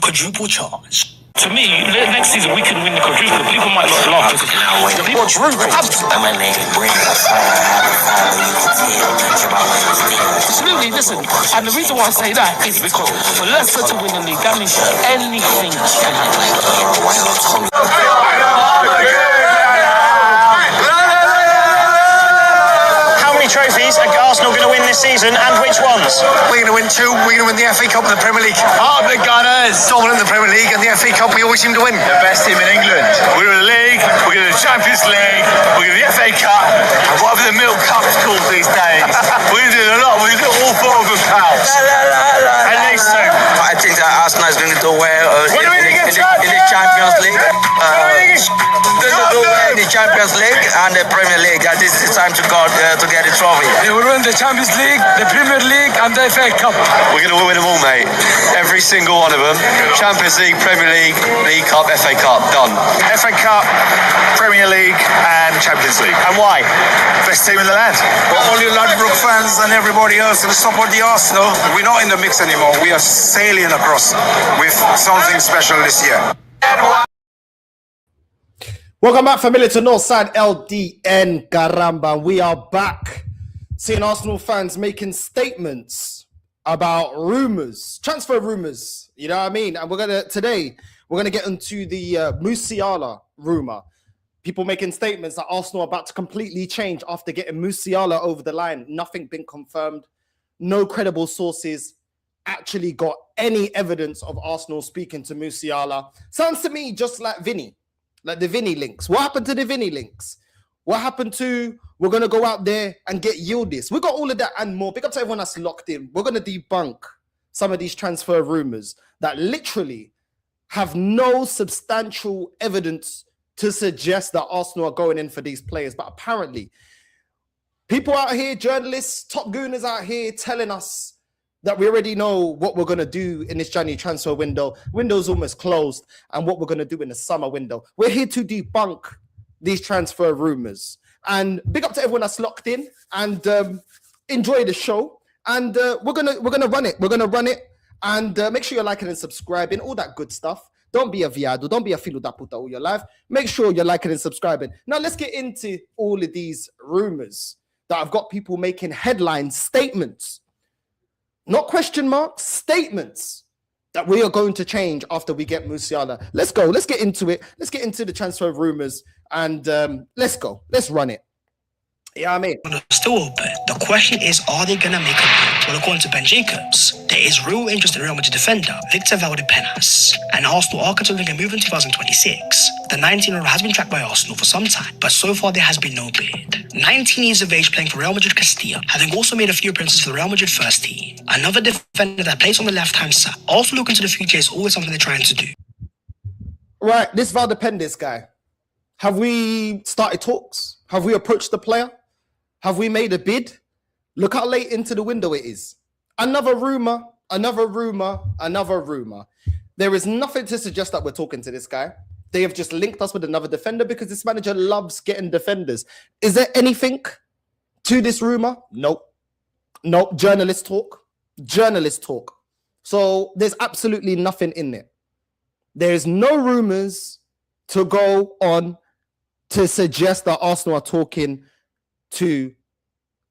quadruple charge. To me, next season we can win the quadruple. People might not laugh. The quadruple. Absolutely, listen. And the reason why I say that is because for Leicester to win the league, that means anything can happen. Trophies are Arsenal going to win this season, and which ones? We're going to win 2. We're going to win the FA Cup and the Premier League. Up the Gunners! Dominant in the Premier League and the FA Cup, we always seem to win. The best team in England. We're in the league, we're going to the Champions League, we're going to the FA Cup, and whatever the Milk Cup is called these days. We're going to do a lot, we're going to do all 4 of them, pals. At least 2. I think that Arsenal is going to do well in the Champions League. In the Champions League and the Premier League. This is the time to go to get the trophy. They will win the Champions League, the Premier League, and the FA Cup. We're going to win them all, mate. Every single one of them. Champions League, Premier League, League Cup, FA Cup. Done. FA Cup, Premier League, and Champions League. And why? Best team in the land. For all you Ladbroke fans and everybody else who support the Arsenal, we're not in the mix anymore. We are sailing across with something special this year. Welcome back, familiar to Northside LDN Caramba. We are back seeing Arsenal fans making statements about rumours, transfer rumours. You know what I mean? And today we're gonna get into the Musiala rumour. People making statements that Arsenal are about to completely change after getting Musiala over the line. Nothing been confirmed. No credible sources actually got any evidence of Arsenal speaking to Musiala. Sounds to me just like Vinny. Like the Vinny links. What happened to the Vinny links? What happened to, we're going to go out there and get Yildiz? We got all of that and more. Big up to everyone that's locked in. We're going to debunk some of these transfer rumors that literally have no substantial evidence to suggest that Arsenal are going in for these players. But apparently, people out here, journalists, top gooners out here telling us that we already know what we're going to do in this January transfer window. Window's almost closed, and what we're going to do in the summer window. We're here to debunk these transfer rumors. And big up to everyone that's locked in and enjoy the show. And we're gonna run it. We're gonna run it. And make sure you're liking and subscribing, all that good stuff. Don't be a viado. Don't be a filo da puta all your life. Make sure you're liking and subscribing. Now let's get into all of these rumors that I've got people making headline statements. Not question marks, statements that we are going to change after we get Musiala. Let's go. Let's get into it. Let's get into the transfer rumors and let's go. Let's run it. Yeah, I mean. Still open. The question is, are they going to make a move? Well, according to Ben Jacobs, there is real interest in Real Madrid defender Victor Valdepenas, and Arsenal are considering a move in 2026. The 19-year-old has been tracked by Arsenal for some time, but so far there has been no bid. 19 years of age, playing for Real Madrid Castilla, having also made a few appearances for the Real Madrid first team. Another defender that plays on the left-hand side. Also looking to the future is always something they're trying to do. Right, this Valdepenas guy. Have we started talks? Have we approached the player? Have we made a bid? Look how late into the window it is. Another rumor, another rumor, another rumor. There is nothing to suggest that we're talking to this guy. They have just linked us with another defender because this manager loves getting defenders. Is there anything to this rumor? Nope. Nope. Journalist talk. Journalist talk. So there's absolutely nothing in it. There is no rumors to go on to suggest that Arsenal are talking to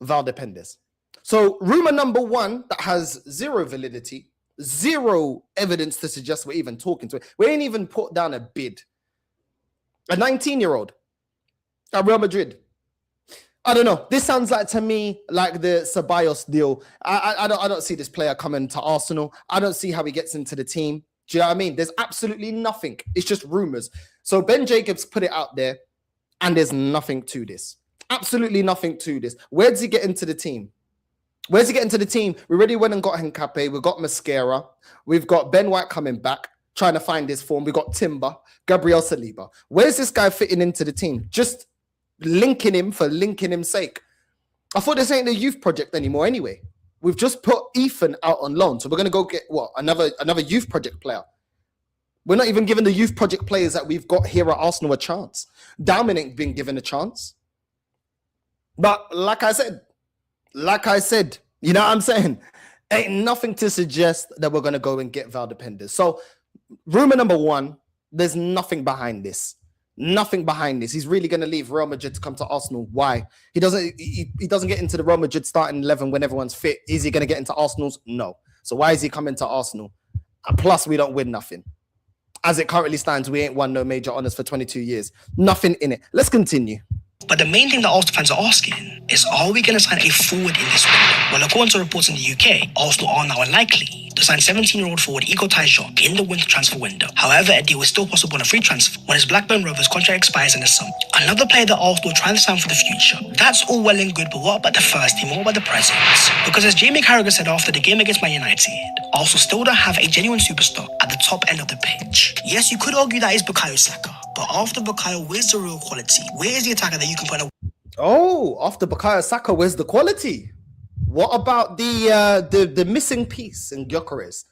Valdepenas. So rumor number one that has zero validity, zero evidence to suggest we're even talking to it. We ain't even put down a bid. A 19-year-old at Real Madrid. I don't know. This sounds like to me like the Ceballos deal. I don't see this player coming to Arsenal. I don't see how he gets into the team. Do you know what I mean? There's absolutely nothing. It's just rumors. So Ben Jacobs put it out there, and there's nothing to this. Absolutely nothing to this. Where does he get into the team? Where's he getting to the team? We already went and got Henkape. We've got Mascara. We've got Ben White coming back, trying to find his form. We've got Timber, Gabriel Saliba. Where's this guy fitting into the team? Just linking him for linking him's sake. I thought this ain't a youth project anymore anyway. We've just put Ethan out on loan. So we're going to go get, what, another youth project player. We're not even giving the youth project players that we've got here at Arsenal a chance. Dalman ain't been given a chance. But like I said, you know what I'm saying? Ain't nothing to suggest that we're going to go and get Valdepenas. So Rumor number one, there's nothing behind this. Nothing behind this. He's really going to leave Real Madrid to come to Arsenal. Why? He doesn't get into the Real Madrid starting 11 when everyone's fit. Is he going to get into Arsenal's? No. So why is he coming to Arsenal? And plus, we don't win nothing. As it currently stands, we ain't won no major honours for 22 years. Nothing in it. Let's continue. But the main thing that Arsenal fans are asking is, are we going to sign a forward in this window? Well, according to reports in the UK, Arsenal are now unlikely to sign 17-year-old forward Igor Tijok in the winter transfer window. However, a deal is still possible on a free transfer when his Blackburn Rovers contract expires in the summer. Another player that Arsenal trying to sign for the future. That's all well and good, but what about the first team? What about the present? Because as Jamie Carragher said after the game against Man United, Arsenal still don't have a genuine superstar at the top end of the pitch. Yes, you could argue that is Bukayo Saka, but after Bukayo, where's the real quality? Where is the attacker that you can put on? Oh, after Bukayo Saka, where's the quality? What about the missing piece in Gyökeres?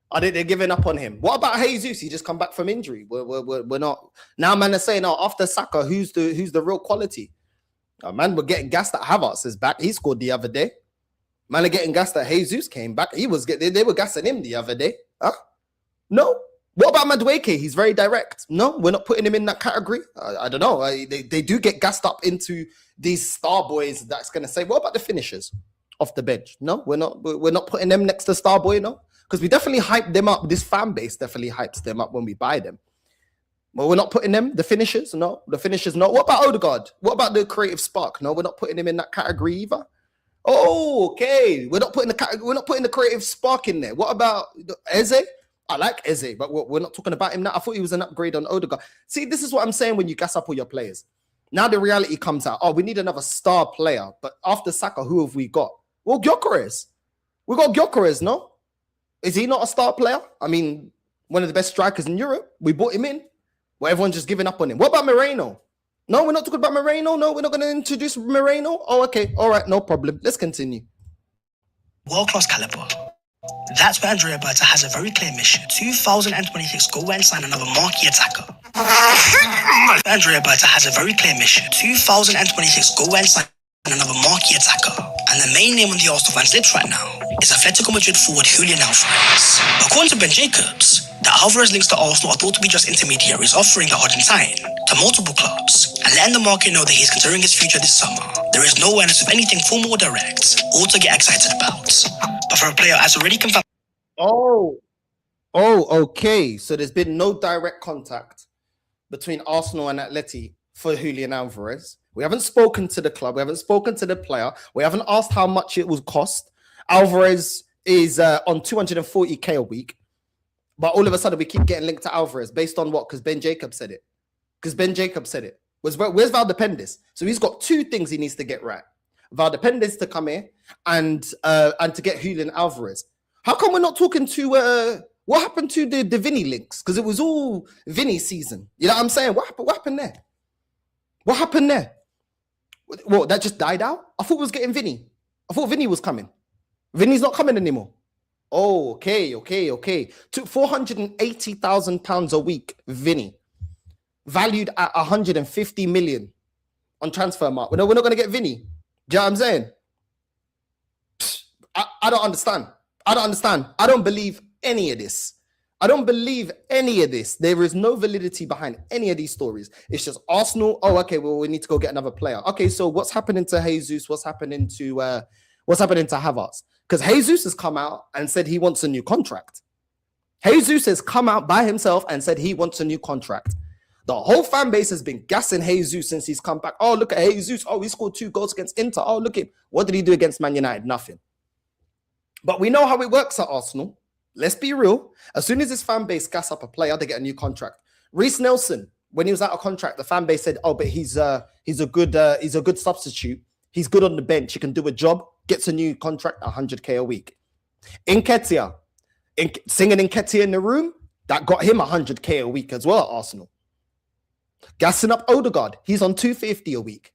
Are they giving up on him? What about Jesus? He just come back from injury. We're not now. Man are saying, oh, after Saka, who's the real quality? Oh, man, we're getting gassed that Havertz is back. He scored the other day. Man are getting gassed that Jesus came back. They were gassing him the other day. Huh? No. What about Madueke? He's very direct. No, we're not putting him in that category. I don't know. They do get gassed up into these star boys. That's going to say, what about the finishers off the bench? No, we're not putting them next to star boy. No, because we definitely hype them up. This fan base definitely hypes them up when we buy them. But we're not putting them. The finishers, no. The finishers, no. What about Ødegaard? What about the creative spark? No, we're not putting him in that category either. Oh, okay. We're not putting the creative spark in there. What about Eze? I like Eze, but we're not talking about him now. I thought he was an upgrade on Ødegaard. See, this is what I'm saying when you gas up all your players. Now the reality comes out. Oh, we need another star player. But after Saka, who have we got? Well, Gyökeres. We got Gyökeres, no? Is he not a star player? I mean, one of the best strikers in Europe. We bought him in. Well, everyone's just giving up on him. What about Moreno? No, we're not talking about Moreno. No, we're not going to introduce Moreno. Oh, okay. All right, no problem. Let's continue. World-class caliber. That's where Andrea Berta has a very clear mission. 2026, go and sign another marquee attacker. Andrea Berta has a very clear mission. 2026, go and sign another marquee attacker. And the main name on the Arsenal fans' lips right now is Atletico Madrid forward Julian Alvarez. According to Ben Jacobs, the Alvarez links to Arsenal are thought to be just intermediaries offering the Argentine to multiple clubs and letting the market know that he's considering his future this summer. There is no awareness of anything formal or direct, or to get excited about. But for a player as already confirmed. Oh, okay. So there's been no direct contact between Arsenal and Atleti for Julian Alvarez. We haven't spoken to the club. We haven't spoken to the player. We haven't asked how much it will cost. Alvarez is on 240k a week. But all of a sudden, we keep getting linked to Alvarez based on what? Because Ben Jacobs said it. Where's Valdepenas? So he's got two things he needs to get right. Valdepenas to come here and to get Julian Alvarez. How come we're not talking to what happened to the Vinny links? Because it was all Vinny season. You know what I'm saying? What happened there? What happened there? Well, that just died out? I thought we was getting Vinny. I thought Vinny was coming. Vinny's not coming anymore. Oh, okay. Took £480,000 a week, Vinny. Valued at 150 million on transfer mark. We're not going to get Vinny. Do you know what I'm saying? I don't understand. I don't believe any of this. There is no validity behind any of these stories. It's just Arsenal. Oh, okay. Well, we need to go get another player. Okay, so what's happening to Jesus? What's happening to Havertz? Because Jesus has come out and said he wants a new contract. Jesus has come out by himself and said he wants a new contract. The whole fan base has been gassing Jesus since he's come back. Oh, look at Jesus. Oh, he scored 2 goals against Inter. Oh, look at him. What did he do against Man United? Nothing. But we know how it works at Arsenal. Let's be real. As soon as this fan base gas up a player, they get a new contract. Reece Nelson, when he was out of contract, the fan base said, "Oh, but he's a good substitute. He's good on the bench. He can do a job." Gets a new contract, 100k a week. Nketiah, singing Nketiah in the room, that got him 100k a week as well at Arsenal. Gassing up Ødegaard, he's on 250 a week.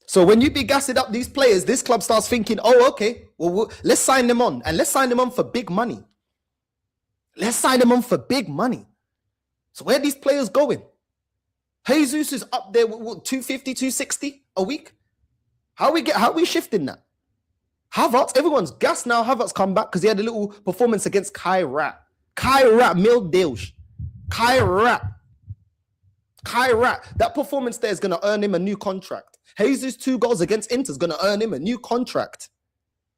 So when you be gassing up these players, this club starts thinking, oh, okay, well, let's sign them on. And let's sign them on for big money. So where are these players going? Jesus is up there with 250, 260 a week. How are we shifting that? Havertz, everyone's gassed now. Havertz come back because he had a little performance against Kai Rat. Kyrat, meu Deus. Kyrat. That performance there is going to earn him a new contract. Jesus' 2 goals against Inter is going to earn him a new contract.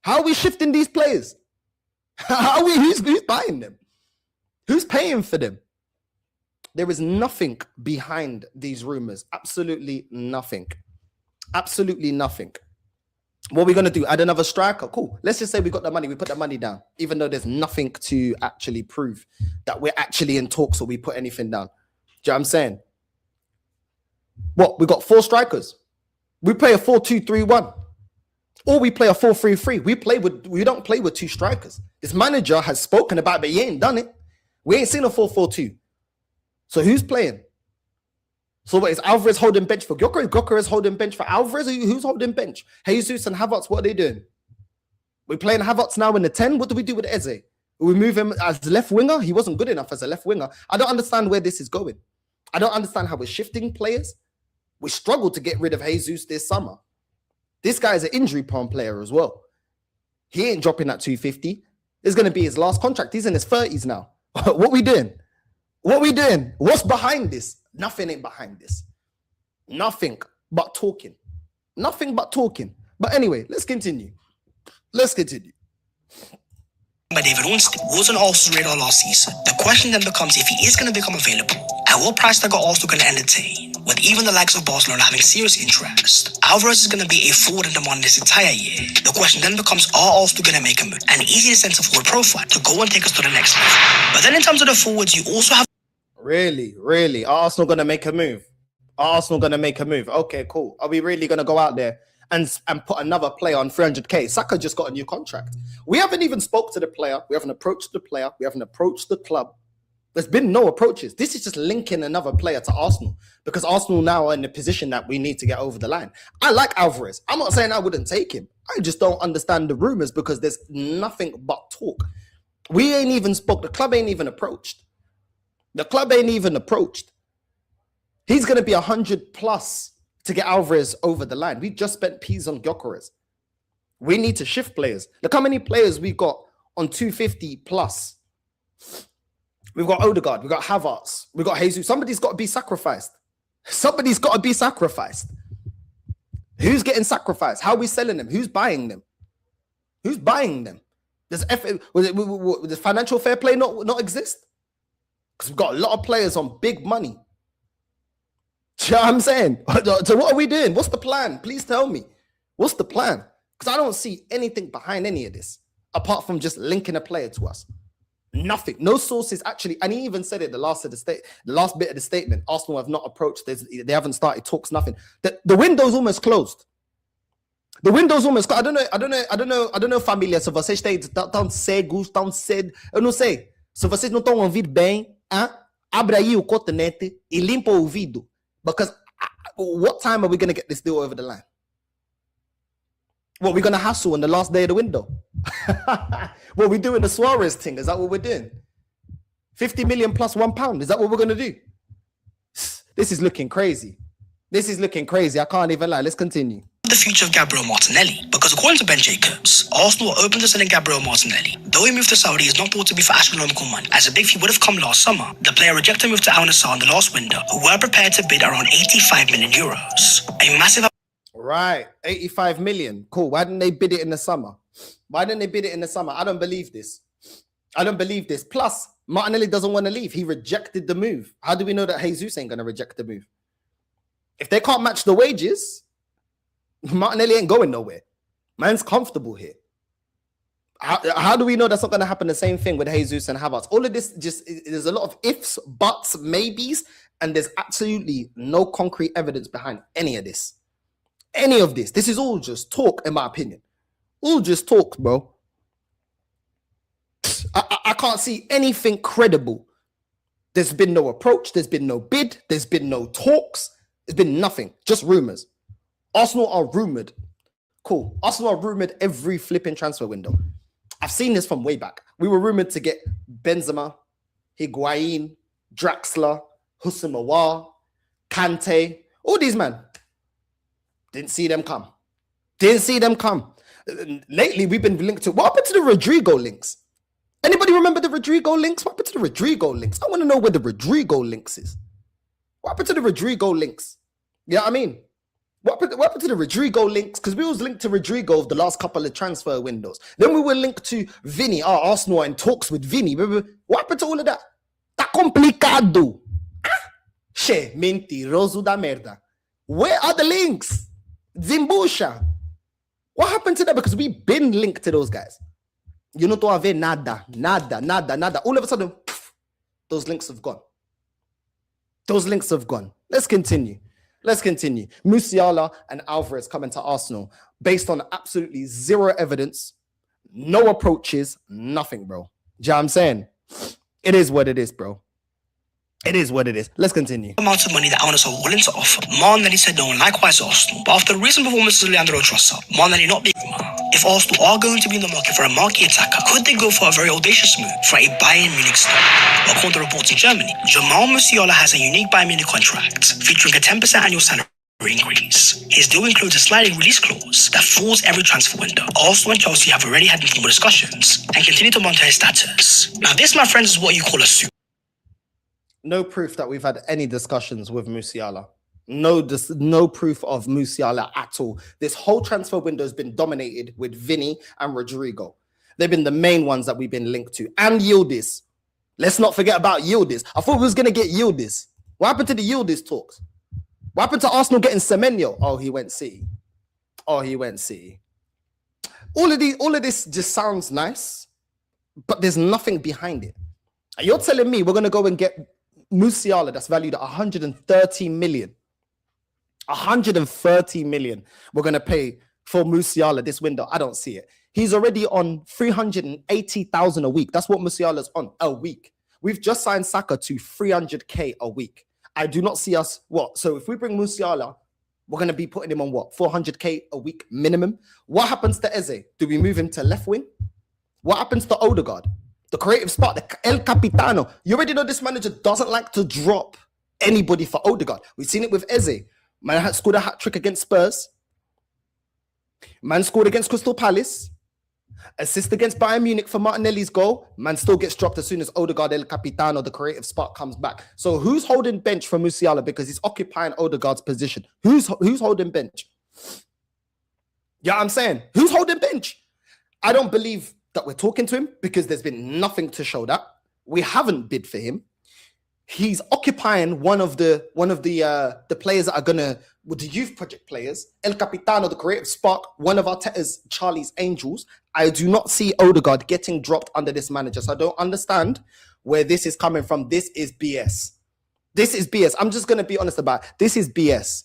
How are we shifting these players? How are we? Who's buying them? Who's paying for them? There is nothing behind these rumors. Absolutely nothing. Absolutely nothing. What are we going to do? Add another striker? Cool. Let's just say we got the money. We put the money down, even though there's nothing to actually prove that we're actually in talks or we put anything down. Do you know what I'm saying? What? We got 4 strikers. We play a 4-2-3-1. Or we play a 4-3-3. We don't play with 2 strikers. This manager has spoken about it, but he ain't done it. We ain't seen a 4-4-2. So who's playing? So what, is Alvarez holding bench for Gyökeres? Gyökeres holding bench for Alvarez? Who's holding bench? Jesus and Havertz, what are they doing? We're playing Havertz now in the 10. What do we do with Eze? We move him as left winger? He wasn't good enough as a left winger. I don't understand where this is going. I don't understand how we're shifting players. We struggled to get rid of Jesus this summer. This guy is an injury-prone player as well. He ain't dropping at 250. It's going to be his last contract. He's in his 30s now. What we doing? What we doing? What's behind this? Nothing ain't behind this. Nothing but talking. Nothing but talking. But anyway, let's continue. By David Ornstein was on Arsenal's radar last season. The question then becomes if he is going to become available, at what price tag are Arsenal going to entertain? With even the likes of Barcelona having serious interest, Alvarez is going to be a forward in demand this entire year. The question then becomes, are Arsenal going to make a move? An easier centre forward profile to go and take us to the next level. But then in terms of the forwards, you also have... Really? Are Arsenal going to make a move? Okay, cool. Are we really going to go out there and put another player on 300k? Saka just got a new contract. We haven't even spoke to the player. We haven't approached the player. We haven't approached the club. There's been no approaches. This is just linking another player to Arsenal because Arsenal now are in the position that we need to get over the line. I like Alvarez. I'm not saying I wouldn't take him. I just don't understand the rumors because there's nothing but talk. We ain't even spoke. The club ain't even approached. He's going to be 100 plus to get Alvarez over the line. We just spent peas on Gyökeres. We need to shift players. Look how many players we got on 250 plus. We've got Ødegaard, we've got Havertz, we've got Jesus. Somebody's got to be sacrificed. Who's getting sacrificed? How are we selling them? Who's buying them? Does financial fair play not exist? Because we've got a lot of players on big money. Do you know what I'm saying? So what are we doing? What's the plan? Please tell me. What's the plan? Because I don't see anything behind any of this apart from just linking a player to us. Nothing. No sources actually. And he even said it the last bit of the statement. Arsenal have not approached. They haven't started talks. Nothing. The window's almost closed. I don't know, família, se vocês estão cegos, eu não sei. Se vocês não estão a ouvir bem, abre aí o cotonete e limpa o ouvido. Because what time are we going to get this deal over the line? What, we're going to hassle on the last day of the window? What, we doing the Suarez thing? Is that what we're doing? 50 million plus £1. Is that what we're going to do? This is looking crazy. I can't even lie. Let's continue. The future of Gabriel Martinelli, because according to Ben Jacobs, Arsenal are open to selling Gabriel Martinelli. Though he moved to Saudi, is not thought to be for astronomical money, as a big fee would have come last summer. The player rejected a move to Al Nassr in the last window, who were prepared to bid around 85 million euros. A massive... Right, 85 million. Cool. Why didn't they bid it in the summer? I don't believe this. Plus, Martinelli doesn't want to leave. He rejected the move. How do we know that Jesus ain't going to reject the move? If they can't match the wages, Martinelli ain't going nowhere. Man's comfortable here. How do we know that's not going to happen? The same thing with Jesus and Havertz. All of this there's a lot of ifs, buts, maybes, and there's absolutely no concrete evidence behind any of this. This is all just talk, in my opinion. All just talk, bro. I can't see anything credible. There's been no approach. There's been no bid. There's been no talks. There's been nothing. Just rumors. Arsenal are rumored. Cool. Arsenal are rumored every flipping transfer window. I've seen this from way back. We were rumored to get Benzema, Higuain, Draxler, Houssem Aouar, Kante. All these men. Didn't see them come. Lately, we've been linked to... What happened to the Rodrigo links? Anybody remember the Rodrigo links? What happened to the Rodrigo links? I want to know where the Rodrigo links is. What happened to the Rodrigo links? You know what I mean? What happened to the Rodrigo links? Because we was linked to Rodrigo of the last couple of transfer windows. Then we were linked to Vinny. Arsenal in talks with Vinny. What happened to all of that? Tá complicado. Che, mentiroso da merda. Where are the links? Zimbusha. What happened to that? Because we've been linked to those guys. You know, to have nada. All of a sudden, those links have gone. Let's continue. Musiala and Alvarez coming to Arsenal based on absolutely zero evidence, no approaches, nothing, bro. Do you know what I'm saying? It is what it is, bro. It is what it is. Let's continue. Amount of money that owners are willing to offer. Martinelli said no, and likewise Arsenal. But after the recent performances of Leandro Trossard, Martinelli not being if Arsenal are going to be in the market for a marquee attacker, could they go for a very audacious move for a Bayern Munich star? According to reports in Germany, Jamal Musiala has a unique Bayern Munich contract featuring a 10% annual salary increase. His deal includes a sliding release clause that falls every transfer window. Arsenal and Chelsea have already had informal discussions and continue to monitor his status. Now this, my friends, is what you call a suit. No proof that we've had any discussions with Musiala. No proof of Musiala at all. This whole transfer window has been dominated with Vinny and Rodrigo. They've been the main ones that we've been linked to. And Yildiz. Let's not forget about Yildiz. I thought we was going to get Yildiz. What happened to the Yildiz talks? What happened to Arsenal getting Semenyo? Oh, he went City. All of this just sounds nice, but there's nothing behind it. And you're telling me we're going to go and get Musiala that's valued at 130 million. 130 million we're going to pay for Musiala this window. I don't see it. He's already on 380,000 a week. That's what Musiala's on a week. We've just signed Saka to 300k a week. I do not see us so if we bring Musiala, we're going to be putting him on 400k a week minimum. What happens to Eze? Do we move him to left wing? What happens to Ødegaard? The creative spark, the El Capitano. You already know this manager doesn't like to drop anybody for Ødegaard. We've seen it with Eze. Man scored a hat-trick against Spurs. Man scored against Crystal Palace. Assist against Bayern Munich for Martinelli's goal. Man still gets dropped as soon as Ødegaard, El Capitano, the creative spark, comes back. So who's holding bench for Musiala because he's occupying Ødegaard's position? Who's holding bench? Yeah, I'm saying, who's holding bench? I don't believe that we're talking to him because there's been nothing to show that. We haven't bid for him. He's occupying one of the players that are with the youth project players, El Capitano, the creative spark, one of Arteta's Charlie's Angels. I do not see Ødegaard getting dropped under this manager. So I don't understand where this is coming from. This is BS. I'm just going to be honest about it. This is BS.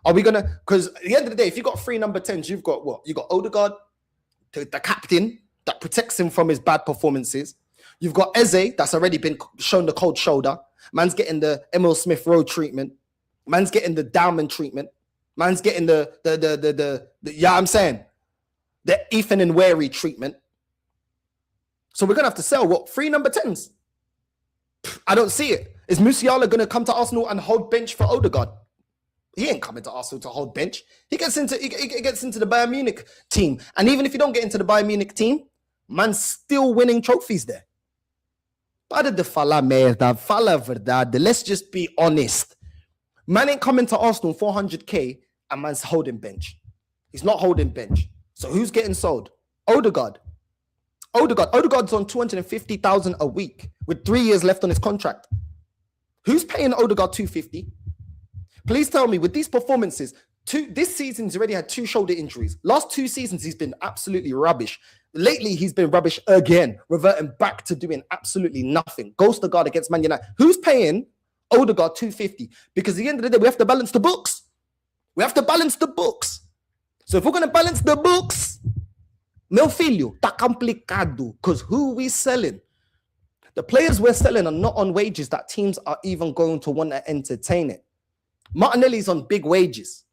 Are we going to, because at the end of the day, if you've got 3 number 10s, you've got what? You've got Ødegaard, the captain that protects him from his bad performances. You've got Eze that's already been shown the cold shoulder. Man's getting the Emil Smith Rowe treatment. Man's getting the Dowman treatment. Man's getting the I'm saying, the Ethan and Wary treatment. So we're going to have to sell 3 number 10s? I don't see it. Is Musiala going to come to Arsenal and hold bench for Ødegaard? He ain't coming to Arsenal to hold bench. He gets into the Bayern Munich team. And even if you don't get into the Bayern Munich team, man's still winning trophies there. Para de falar merda, fala a verdade. Let's just be honest. Man ain't coming to Arsenal 400k and man's holding bench. He's not holding bench. So who's getting sold? Ødegaard. Ødegaard's on 250,000 a week with 3 years left on his contract. Who's paying Ødegaard 250? Please tell me, with these performances, this season he's already had 2 shoulder injuries. Last 2 seasons he's been absolutely rubbish. Lately, he's been rubbish again, reverting back to doing absolutely nothing. Goes to guard against Man United. Who's paying Ødegaard 250? Because at the end of the day, we have to balance the books. So if we're going to balance the books, meu filho, tá complicado. Because who we selling? The players we're selling are not on wages that teams are even going to want to entertain it. Martinelli's on big wages.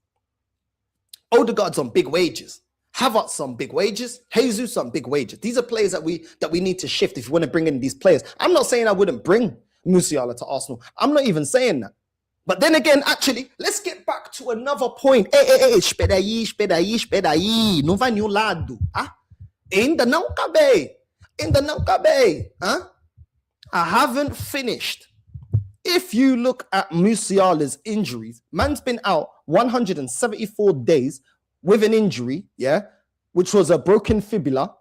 Ødegaard's on big wages. Havertz on big wages. Jesus on big wages. These are players that we need to shift if you want to bring in these players. I'm not saying I wouldn't bring Musiala to Arsenal. I'm not even saying that. But then again, actually, let's get back to another point. Espera aí. Não vai nenhum lado. Ainda não acabei. in the Nankabe. Huh? I haven't finished. If you look at Musiala's injuries, man's been out 174 days with an injury, which was a broken fibula,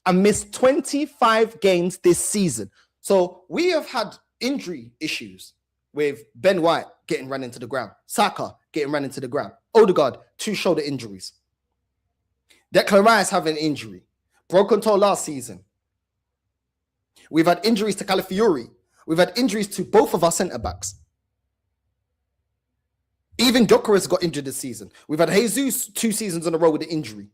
and missed 25 games this season. So we have had injury issues with Ben White getting run into the ground, Saka getting run into the ground, Ødegaard, 2 shoulder injuries. Declan Rice having an injury, broken toe last season. We've had injuries to Calafiori. We've had injuries to both of our centre-backs. Even Gyökeres got injured this season. We've had Jesus 2 seasons in a row with an injury.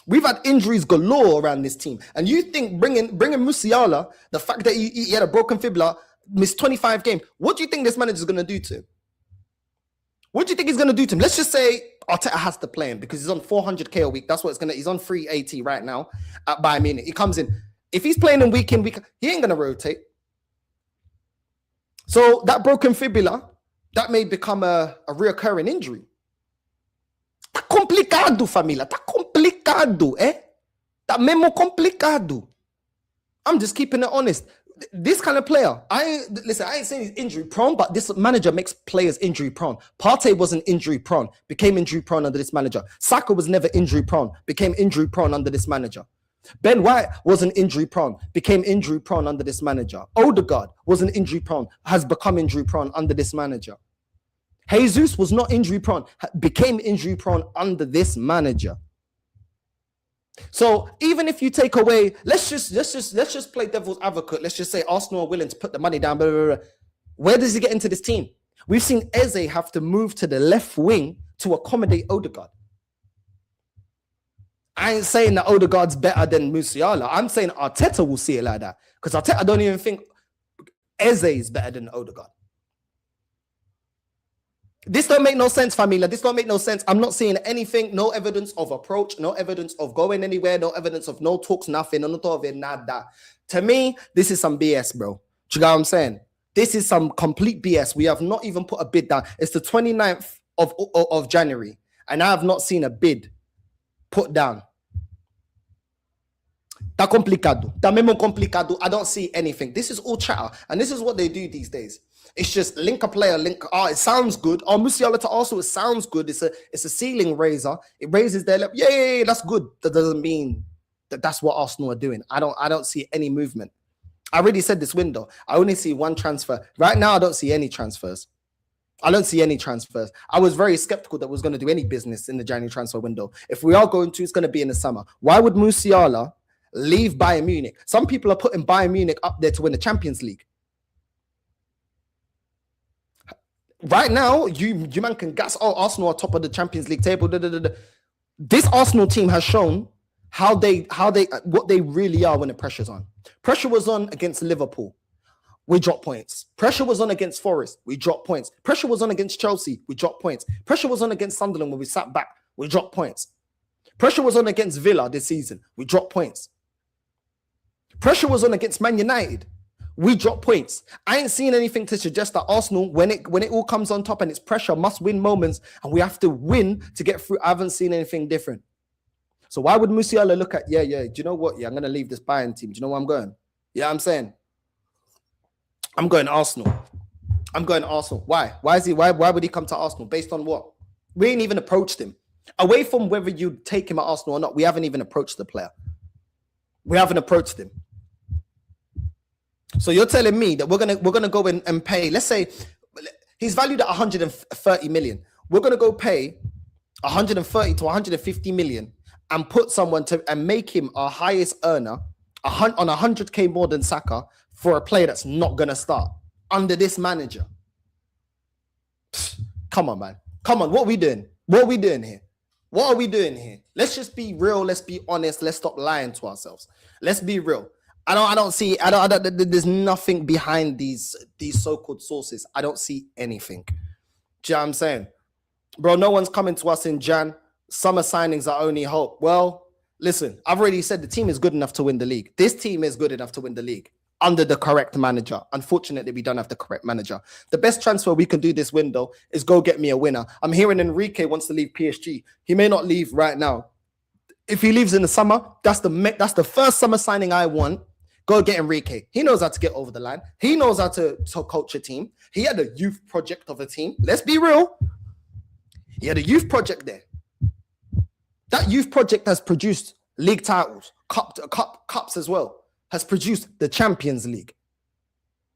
We've had injuries galore around this team. And you think bringing Musiala, the fact that he had a broken fibula, missed 25 games, what do you think this manager is going to do to him? What do you think he's going to do to him? Let's just say Arteta has to play him because he's on 400k a week. That's what it's going to, he's on 380 right now at Bayern Munich. He comes in. If he's playing him week in, week, he ain't going to rotate. So that broken fibula, that may become a reoccurring injury. Tá complicado, família. Tá complicado, Tá mesmo complicado. I'm just keeping it honest. This kind of player, I ain't saying he's injury prone, but this manager makes players injury prone. Partey wasn't injury prone, became injury prone under this manager. Saka was never injury prone, became injury prone under this manager. Ben White wasn't injury prone, became injury prone under this manager. Ødegaard wasn't injury prone, has become injury prone under this manager. Jesus was not injury prone, became injury prone under this manager. So even if you take away, let's just play devil's advocate. Let's just say Arsenal are willing to put the money down. Blah, blah, blah. Where does he get into this team? We've seen Eze have to move to the left wing to accommodate Ødegaard. I ain't saying that Ødegaard's better than Musiala. I'm saying Arteta will see it like that. Because Arteta don't even think Eze is better than Ødegaard. This don't make no sense, familia. This don't make no sense. I'm not seeing anything, no evidence of approach, no evidence of going anywhere, no evidence of no talks, nothing, no nada. To me, this is some BS, bro. Do you know what I'm saying? This is some complete BS. We have not even put a bid down. It's the 29th of January, and I have not seen a bid put down. Tá complicado. Tá mesmo complicado. I don't see anything. This is all chatter, and this is what they do these days. It's just link a player, it sounds good. Oh, Musiala to Arsenal, it sounds good. It's a ceiling raiser. It raises their level. Yeah, that's good. That doesn't mean that that's what Arsenal are doing. I don't see any movement. I already said this window. I only see one transfer. Right now, I don't see any transfers. I don't see any transfers. I was very skeptical that we was going to do any business in the January transfer window. If we are going to, it's going to be in the summer. Why would Musiala leave Bayern Munich? Some people are putting Bayern Munich up there to win the Champions League. Right now, you man can gas, Arsenal are top of the Champions League table. This Arsenal team has shown what they really are when the pressure's on. Pressure was on against Liverpool. We dropped points. Pressure was on against Forest. We dropped points. Pressure was on against Chelsea. We dropped points. Pressure was on against Sunderland when we sat back. We dropped points. Pressure was on against Villa this season. We dropped points. Pressure was on against Man United. We drop points. I ain't seen anything to suggest that Arsenal, when it all comes on top and it's pressure, must win moments, and we have to win to get through. I haven't seen anything different. So why would Musiala look at, do you know what? Yeah, I'm going to leave this Bayern team. Do you know where I'm going? Yeah, I'm saying. I'm going Arsenal. I'm going Arsenal. Why? Why would he come to Arsenal? Based on what? We ain't even approached him. Away from whether you take him at Arsenal or not, we haven't even approached the player. We haven't approached him. So you're telling me that we're gonna go in and pay, let's say he's valued at 130 million. We're gonna go pay 130 to 150 million and put someone to and make him our highest earner on 100k more than Saka for a player that's not gonna start under this manager. Come on, man. Come on, what are we doing? What are we doing here? What are we doing here? Let's just be real. Let's be honest. Let's stop lying to ourselves. Let's be real. There's nothing behind these so-called sources. I don't see anything. Do you know what I'm saying? Bro, no one's coming to us in Jan. Summer signings are only hope. Well, listen, I've already said the team is good enough to win the league. This team is good enough to win the league under the correct manager. Unfortunately, we don't have the correct manager. The best transfer we can do this window is go get me a winner. I'm hearing Enrique wants to leave PSG. He may not leave right now. If he leaves in the summer, that's the first summer signing I want. Go get Enrique. He knows how to get over the line. He knows how to coach a team. He had a youth project of a team. Let's be real. He had a youth project there. That youth project has produced league titles, cups as well. Has produced the Champions League.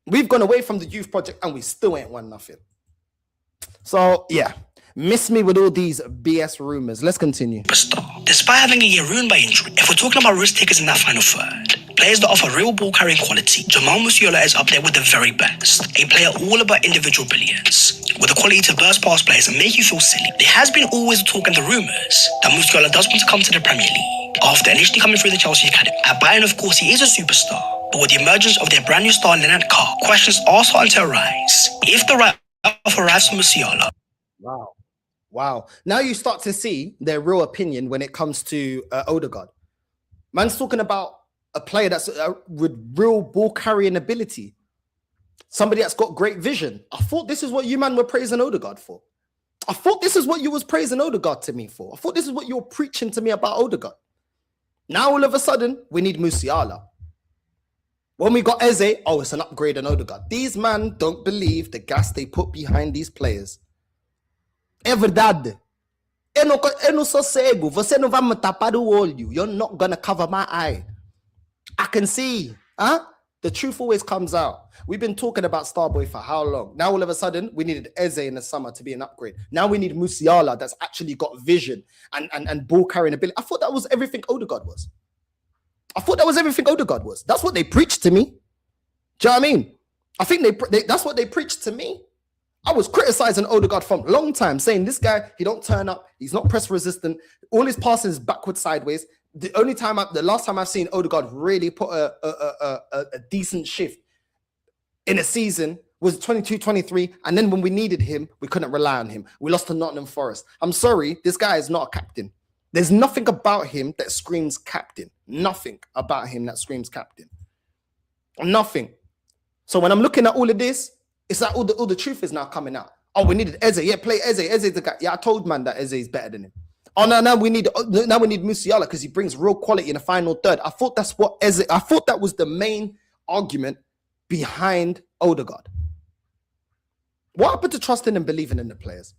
We've gone away from the youth project and we still ain't won nothing. So, yeah. Miss me with all these BS rumors. Let's continue. Despite having a year ruined by injury, if we're talking about risk takers in that final third, players that offer real ball carrying quality, Jamal Musiala is up there with the very best. A player all about individual brilliance, with the quality to burst past players and make you feel silly. There has been always talk and the rumours that Musiala does want to come to the Premier League. After initially coming through the Chelsea Academy, at Bayern of course he is a superstar, but with the emergence of their brand new star Lennart Carr, questions are starting to arise. If the right offer arrives from Musiala. Wow. Now you start to see their real opinion when it comes to Ødegaard. Man's talking about a player that's with real ball carrying ability. Somebody that's got great vision. I thought this is what you man were praising Ødegaard for. I thought this is what you was praising Ødegaard to me for. I thought this is what you're preaching to me about Ødegaard. Now all of a sudden, we need Musiala. When we got Eze, it's an upgrade on Ødegaard. These man don't believe the gas they put behind these players. É verdade. Eu não sou cego. Você não vai me tapar o olho. You're not going to cover my eye. I can see. The truth always comes out. We've been talking about Starboy for how long? Now all of a sudden, we needed Eze in the summer to be an upgrade. Now we need Musiala that's actually got vision and ball carrying ability. I thought that was everything Ødegaard was. That's what they preached to me. Do you know what I mean? I think that's what they preached to me. I was criticizing Ødegaard from a long time, saying this guy, he don't turn up, he's not press resistant, all his passing is backwards, sideways. The last time I've seen Ødegaard really put a decent shift in a season was 22-23, and then when we needed him, we couldn't rely on him. We lost to Nottingham Forest. I'm sorry, this guy is not a captain. There's nothing about him that screams captain. Nothing about him that screams captain. Nothing. So when I'm looking at all of this, it's like all the truth is now coming out. Oh, we needed Eze. Yeah, play Eze. Eze's the guy. Yeah, I told man that Eze is better than him. Oh, now we need Musiala because he brings real quality in the final third. I thought that was the main argument behind Ødegaard. What happened to trusting and believing in the players?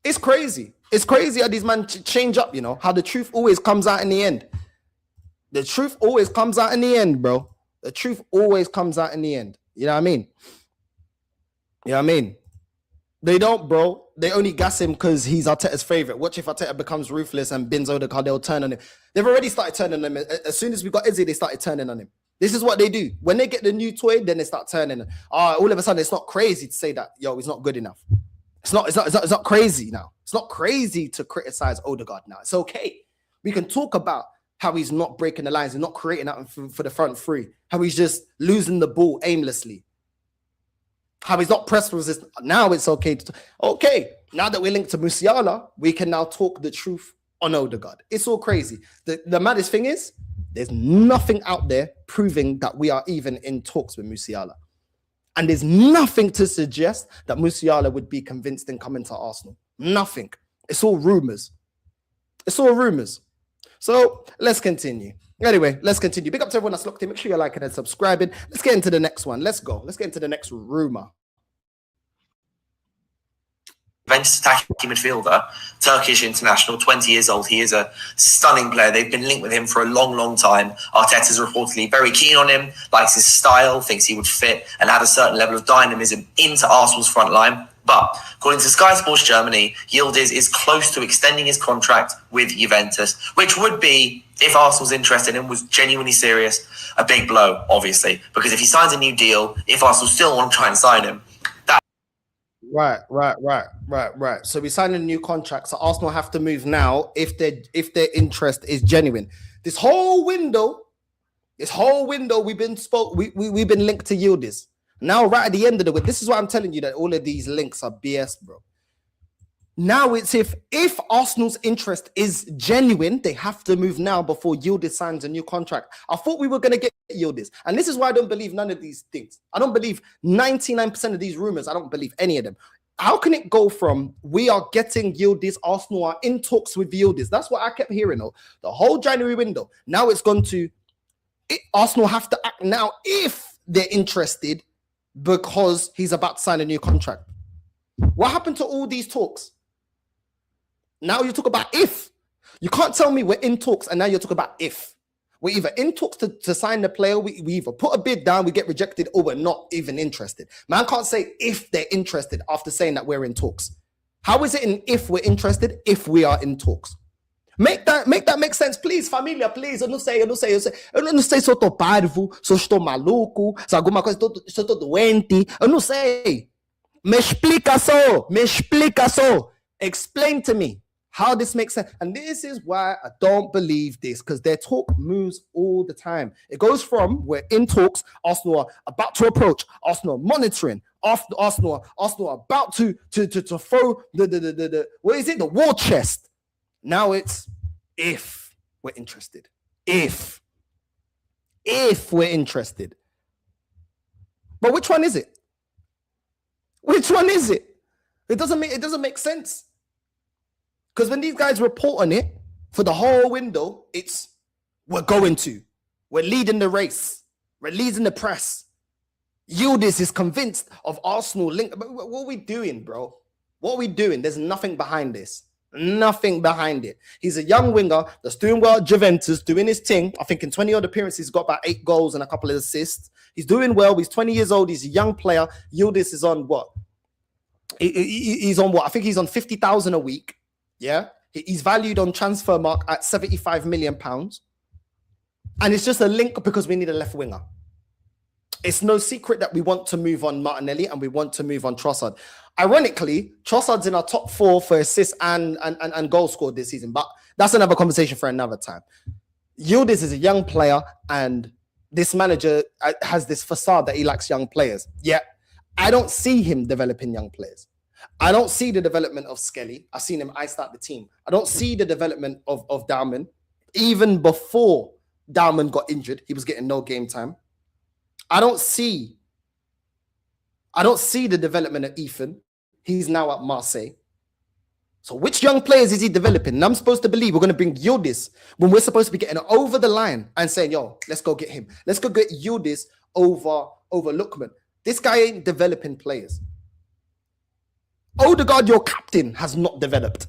It's crazy. It's crazy how these men change up, you know, how the truth always comes out in the end. The truth always comes out in the end, bro. The truth always comes out in the end. You know what I mean? You know what I mean? They don't, bro. They only gas him because he's Arteta's favorite. Watch if Arteta becomes ruthless and bins Ødegaard, they'll turn on him. They've already started turning on him. As soon as we got Eze, they started turning on him. This is what they do. When they get the new toy, then they start turning. All of a sudden, it's not crazy to say that, he's not good enough. It's not crazy now. It's not crazy to criticize Ødegaard now. It's okay. We can talk about how he's not breaking the lines and not creating that for the front three. How he's just losing the ball aimlessly. How he's not press resistant. Now it's okay. Now that we're linked to Musiala, we can now talk the truth on Ødegaard. It's all crazy. The maddest thing is, there's nothing out there proving that we are even in talks with Musiala. And there's nothing to suggest that Musiala would be convinced in coming to Arsenal. Nothing. It's all rumors. So let's continue. Anyway, let's continue. Big up to everyone that's locked in. Make sure you're liking and subscribing. Let's get into the next one. Let's go. Let's get into the next rumor. Juventus attacking midfielder, Turkish international, 20 years old. He is a stunning player. They've been linked with him for a long, long time. Arteta's reportedly very keen on him, likes his style, thinks he would fit and add a certain level of dynamism into Arsenal's front line. But according to Sky Sports Germany, Yildiz is close to extending his contract with Juventus, which would be, if Arsenal's interested and was genuinely serious, a big blow, obviously. Because if he signs a new deal, if Arsenal still want to try and sign him, Right. So we signed a new contract. So Arsenal have to move now if their interest is genuine. This whole window we've been linked to Yildiz. Now, right at the end of the week, this is why I'm telling you that all of these links are BS, bro. Now it's if Arsenal's interest is genuine, they have to move now before Yildiz signs a new contract. I thought we were going to get Yildiz. And this is why I don't believe none of these things. I don't believe 99% of these rumors. I don't believe any of them. How can it go from we are getting Yildiz, Arsenal are in talks with Yildiz? That's what I kept hearing the whole January window. Now it's gone to Arsenal have to act now if they're interested because he's about to sign a new contract. What happened to all these talks? Now you talk about if. You can't tell me we're in talks and now you're talking about if. We're either in talks to sign the player, we either put a bid down, we get rejected, or we're not even interested. Man can't say if they're interested after saying that we're in talks. How is it in if we're interested if we are in talks? Make that make sense, please, família, please. Eu não sei se eu tô parvo, se eu estou maluco, se alguma coisa, se eu tô doente. Eu não sei. Me explica só. Explain to me how this makes sense. And this is why I don't believe this, because their talk moves all the time. It goes from we're in talks, Arsenal are about to approach, Arsenal monitoring, Arsenal are about to throw the what is it, the war chest. Now it's if we're interested. If we're interested. But which one is it? Which one is it? It doesn't make sense. Because when these guys report on it for the whole window, it's we're leading the race, we're leading the press. Yildiz is convinced of Arsenal link. But what are we doing, bro? What are we doing? There's nothing behind this. Nothing behind it. He's a young winger that's doing well at Juventus, doing his thing. I think in 20 odd appearances, he's got about 8 goals and a couple of assists. He's doing well. He's 20 years old. He's a young player. Yildiz is on what? He's on what? I think he's on 50,000 a week. Yeah. He's valued on transfer mark at £75 million. And it's just a link because we need a left winger. It's no secret that we want to move on Martinelli and we want to move on Trossard. Ironically, Trossard's in our top 4 for assists and goal scored this season, but that's another conversation for another time. Yildiz is a young player, and this manager has this facade that he likes young players. Yeah, I don't see him developing young players. I don't see the development of Skelly. I've seen him ice out the team. I don't see the development of Dalman. Even before Dalman got injured, he was getting no game time. I don't see the development of Ethan. He's now at Marseille. So which young players is he developing? And I'm supposed to believe we're going to bring Yildiz when we're supposed to be getting over the line and saying, yo, let's go get him. Let's go get Yildiz over Lookman. This guy ain't developing players. Ødegaard, your captain, has not developed.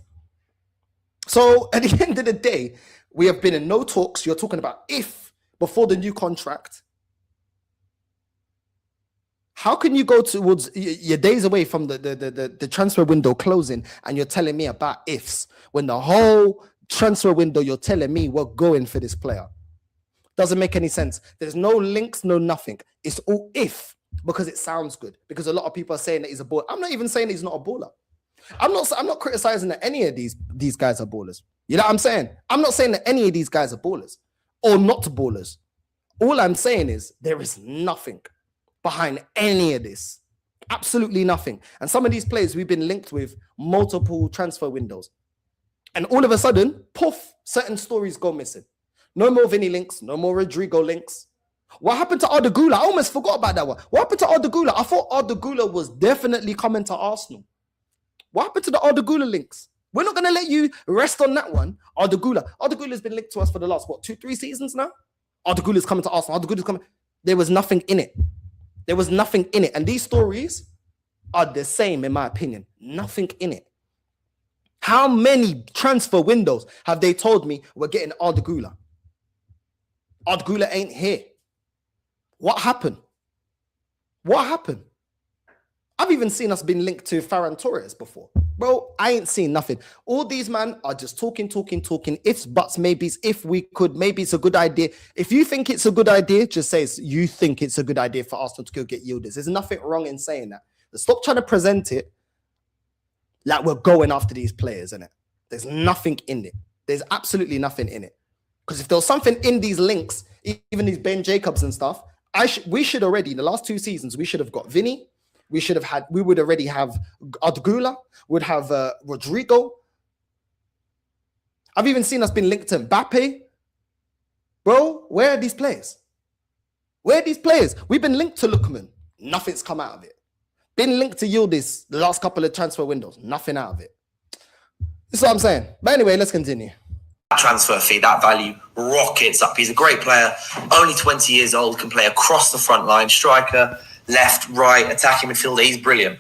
So at the end of the day, we have been in no talks. You're talking about if before the new contract. How can you go towards your days away from the transfer window closing and you're telling me about ifs when the whole transfer window you're telling me we're going for this player? Doesn't make any sense. There's no links, no nothing. It's all if because it sounds good. Because a lot of people are saying that he's a baller. I'm not even saying he's not a baller. I'm not criticizing that any of these guys are ballers. You know what I'm saying? I'm not saying that any of these guys are ballers or not ballers. All I'm saying is there is nothing behind any of this. Absolutely nothing. And some of these players we've been linked with multiple transfer windows. And all of a sudden, poof, certain stories go missing. No more Vinny links, no more Rodrigo links. What happened to Ødegaard? I almost forgot about that one. What happened to Ødegaard? I thought Ødegaard was definitely coming to Arsenal. What happened to the Ødegaard links? We're not going to let you rest on that one. Ødegaard has been linked to us for the last, 2-3 seasons now? Ødegaard is coming to Arsenal. Ødegaard is coming. There was nothing in it. There was nothing in it. And these stories are the same, in my opinion. Nothing in it. How many transfer windows have they told me we're getting Ødegaard? Ødegaard ain't here. What happened? What happened? I've even seen us being linked to Ferran Torres before. Bro, I ain't seen nothing. All these men are just talking. Ifs, buts, maybes, if we could, maybe it's a good idea. If you think it's a good idea, just say you think it's a good idea for Arsenal to go get Yildiz. There's nothing wrong in saying that. But stop trying to present it like we're going after these players, innit? There's nothing in it. There's absolutely nothing in it. Because if there was something in these links, even these Ben Jacobs and stuff, we should already, in the last 2 seasons, we should have got Vinny. We would already have Ødegaard, would have Rodrigo. I've even seen us being linked to Mbappe. Bro, where are these players? Where are these players? We've been linked to Lookman. Nothing's come out of it. Been linked to Yildiz the last couple of transfer windows. Nothing out of it. That's what I'm saying. But anyway, let's continue. Transfer fee, that value rockets up. He's a great player, only 20 years old, can play across the front line, striker, left, right, attacking midfielder. He's brilliant,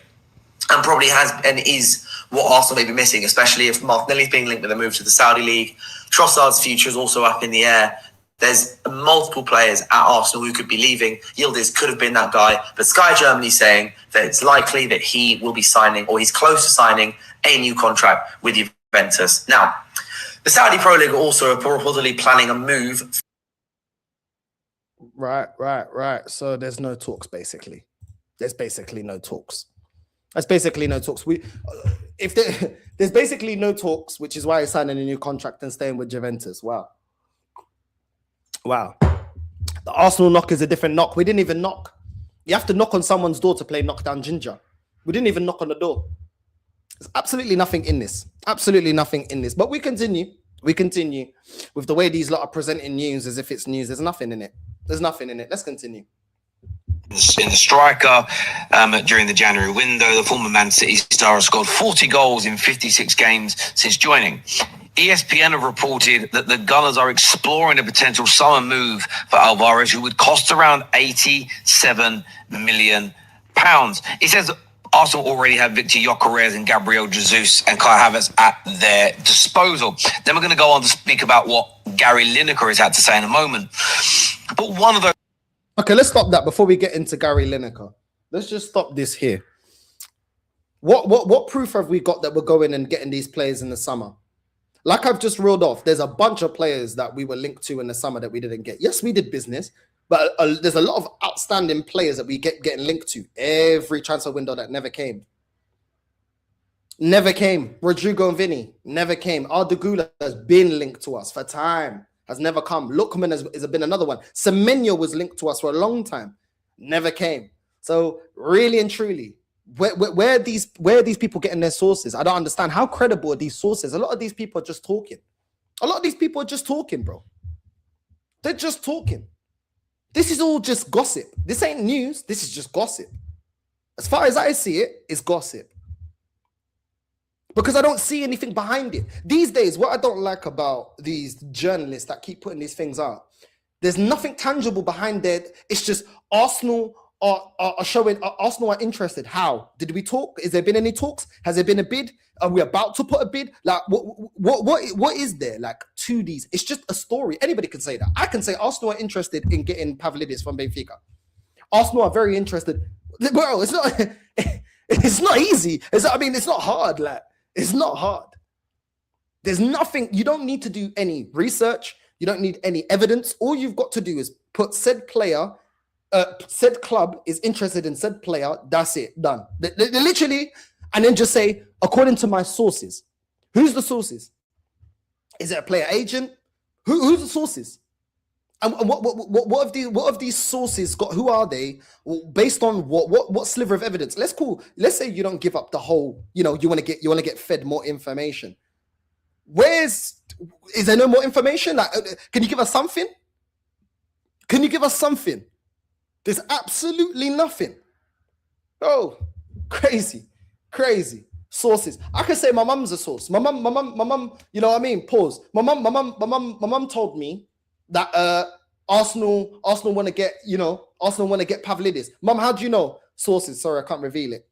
and probably has and is what Arsenal may be missing, especially if Martinelli's being linked with a move to the Saudi League. Trossard's future is also up in the air. There's multiple players at Arsenal who could be leaving. Yildiz could have been that guy, but Sky Germany's saying that it's likely that he will be signing, or he's close to signing, a new contract with Juventus. Now, the Saudi Pro League also are reportedly planning a move. Right. So there's no talks, basically. There's basically no talks. There's basically no talks. There's basically no talks, which is why he's signing a new contract and staying with Juventus. Wow. The Arsenal knock is a different knock. We didn't even knock. You have to knock on someone's door to play knockdown ginger. We didn't even knock on the door. There's absolutely nothing in this. Absolutely nothing in this. But we continue. We continue with the way these lot are presenting news as if it's news. There's nothing in it. There's nothing in it. Let's continue. In the striker during the January window, the former Man City star has scored 40 goals in 56 games since joining. ESPN have reported that the Gunners are exploring a potential summer move for Alvarez, who would cost around £87 million. He says Arsenal already have Victor Gyökeres and Gabriel Jesus and Kai Havertz at their disposal. Then we're going to go on to speak about what Gary Lineker has had to say in a moment. But one of those... Okay, let's stop that before we get into Gary Lineker. Let's just stop this here. What proof have we got that we're going and getting these players in the summer? Like I've just reeled off, there's a bunch of players that we were linked to in the summer that we didn't get. Yes, we did business, but there's a lot of outstanding players that we getting linked to every transfer window that never came. Never came. Rodrigo and Vinny never came. Ødegaard has been linked to us for time, has never come. Lookman has been another one. Semenyo was linked to us for a long time, never came. So really and truly, where are these people getting their sources? I don't understand. How credible are these sources? A lot of these people are just talking. A lot of these people are just talking, bro. They're just talking. This is all just gossip. This ain't news. This is just gossip. As far as I see it, it's gossip. Because I don't see anything behind it. These days, what I don't like about these journalists that keep putting these things out, there's nothing tangible behind it. It's just Arsenal are showing, Arsenal are interested. How? Did we talk? Has there been any talks? Has there been a bid? Are we about to put a bid? Like, what is there, like, to these? It's just a story. Anybody can say that. I can say Arsenal are interested in getting Pavlidis from Benfica. Arsenal are very interested. Bro, it's not easy. It's not hard. Like, it's not hard. There's nothing. You don't need to do any research. You don't need any evidence. All you've got to do is put said player, said club is interested in said player. That's it. Done. They literally, and then just say, according to my sources. Who's the sources? Is it a player agent? Who's the sources? And what have these sources got? Who are they? Based on what sliver of evidence? Let's say you don't give up the whole. You want to get fed more information. Is there no more information? Like, can you give us something? Can you give us something? There's absolutely nothing. Oh, crazy sources. I can say my mum's a source. My mum. You know what I mean? Pause. My mum told me that Arsenal want to get Pavlidis. Mum, how do you know? Sources. Sorry, I can't reveal it.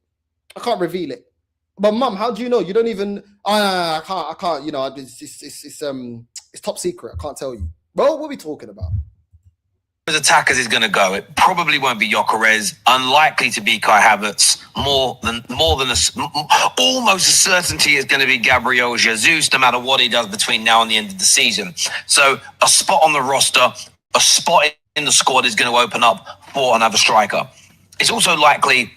But mum, how do you know? You don't even. I can't. You know, it's top secret. I can't tell you. Bro, what are we talking about? As attackers is going to go, it probably won't be Gyökeres. Unlikely to be Kai Havertz. Almost a certainty is going to be Gabriel Jesus, no matter what he does between now and the end of the season. So a spot on the roster, a spot in the squad is going to open up for another striker. It's also likely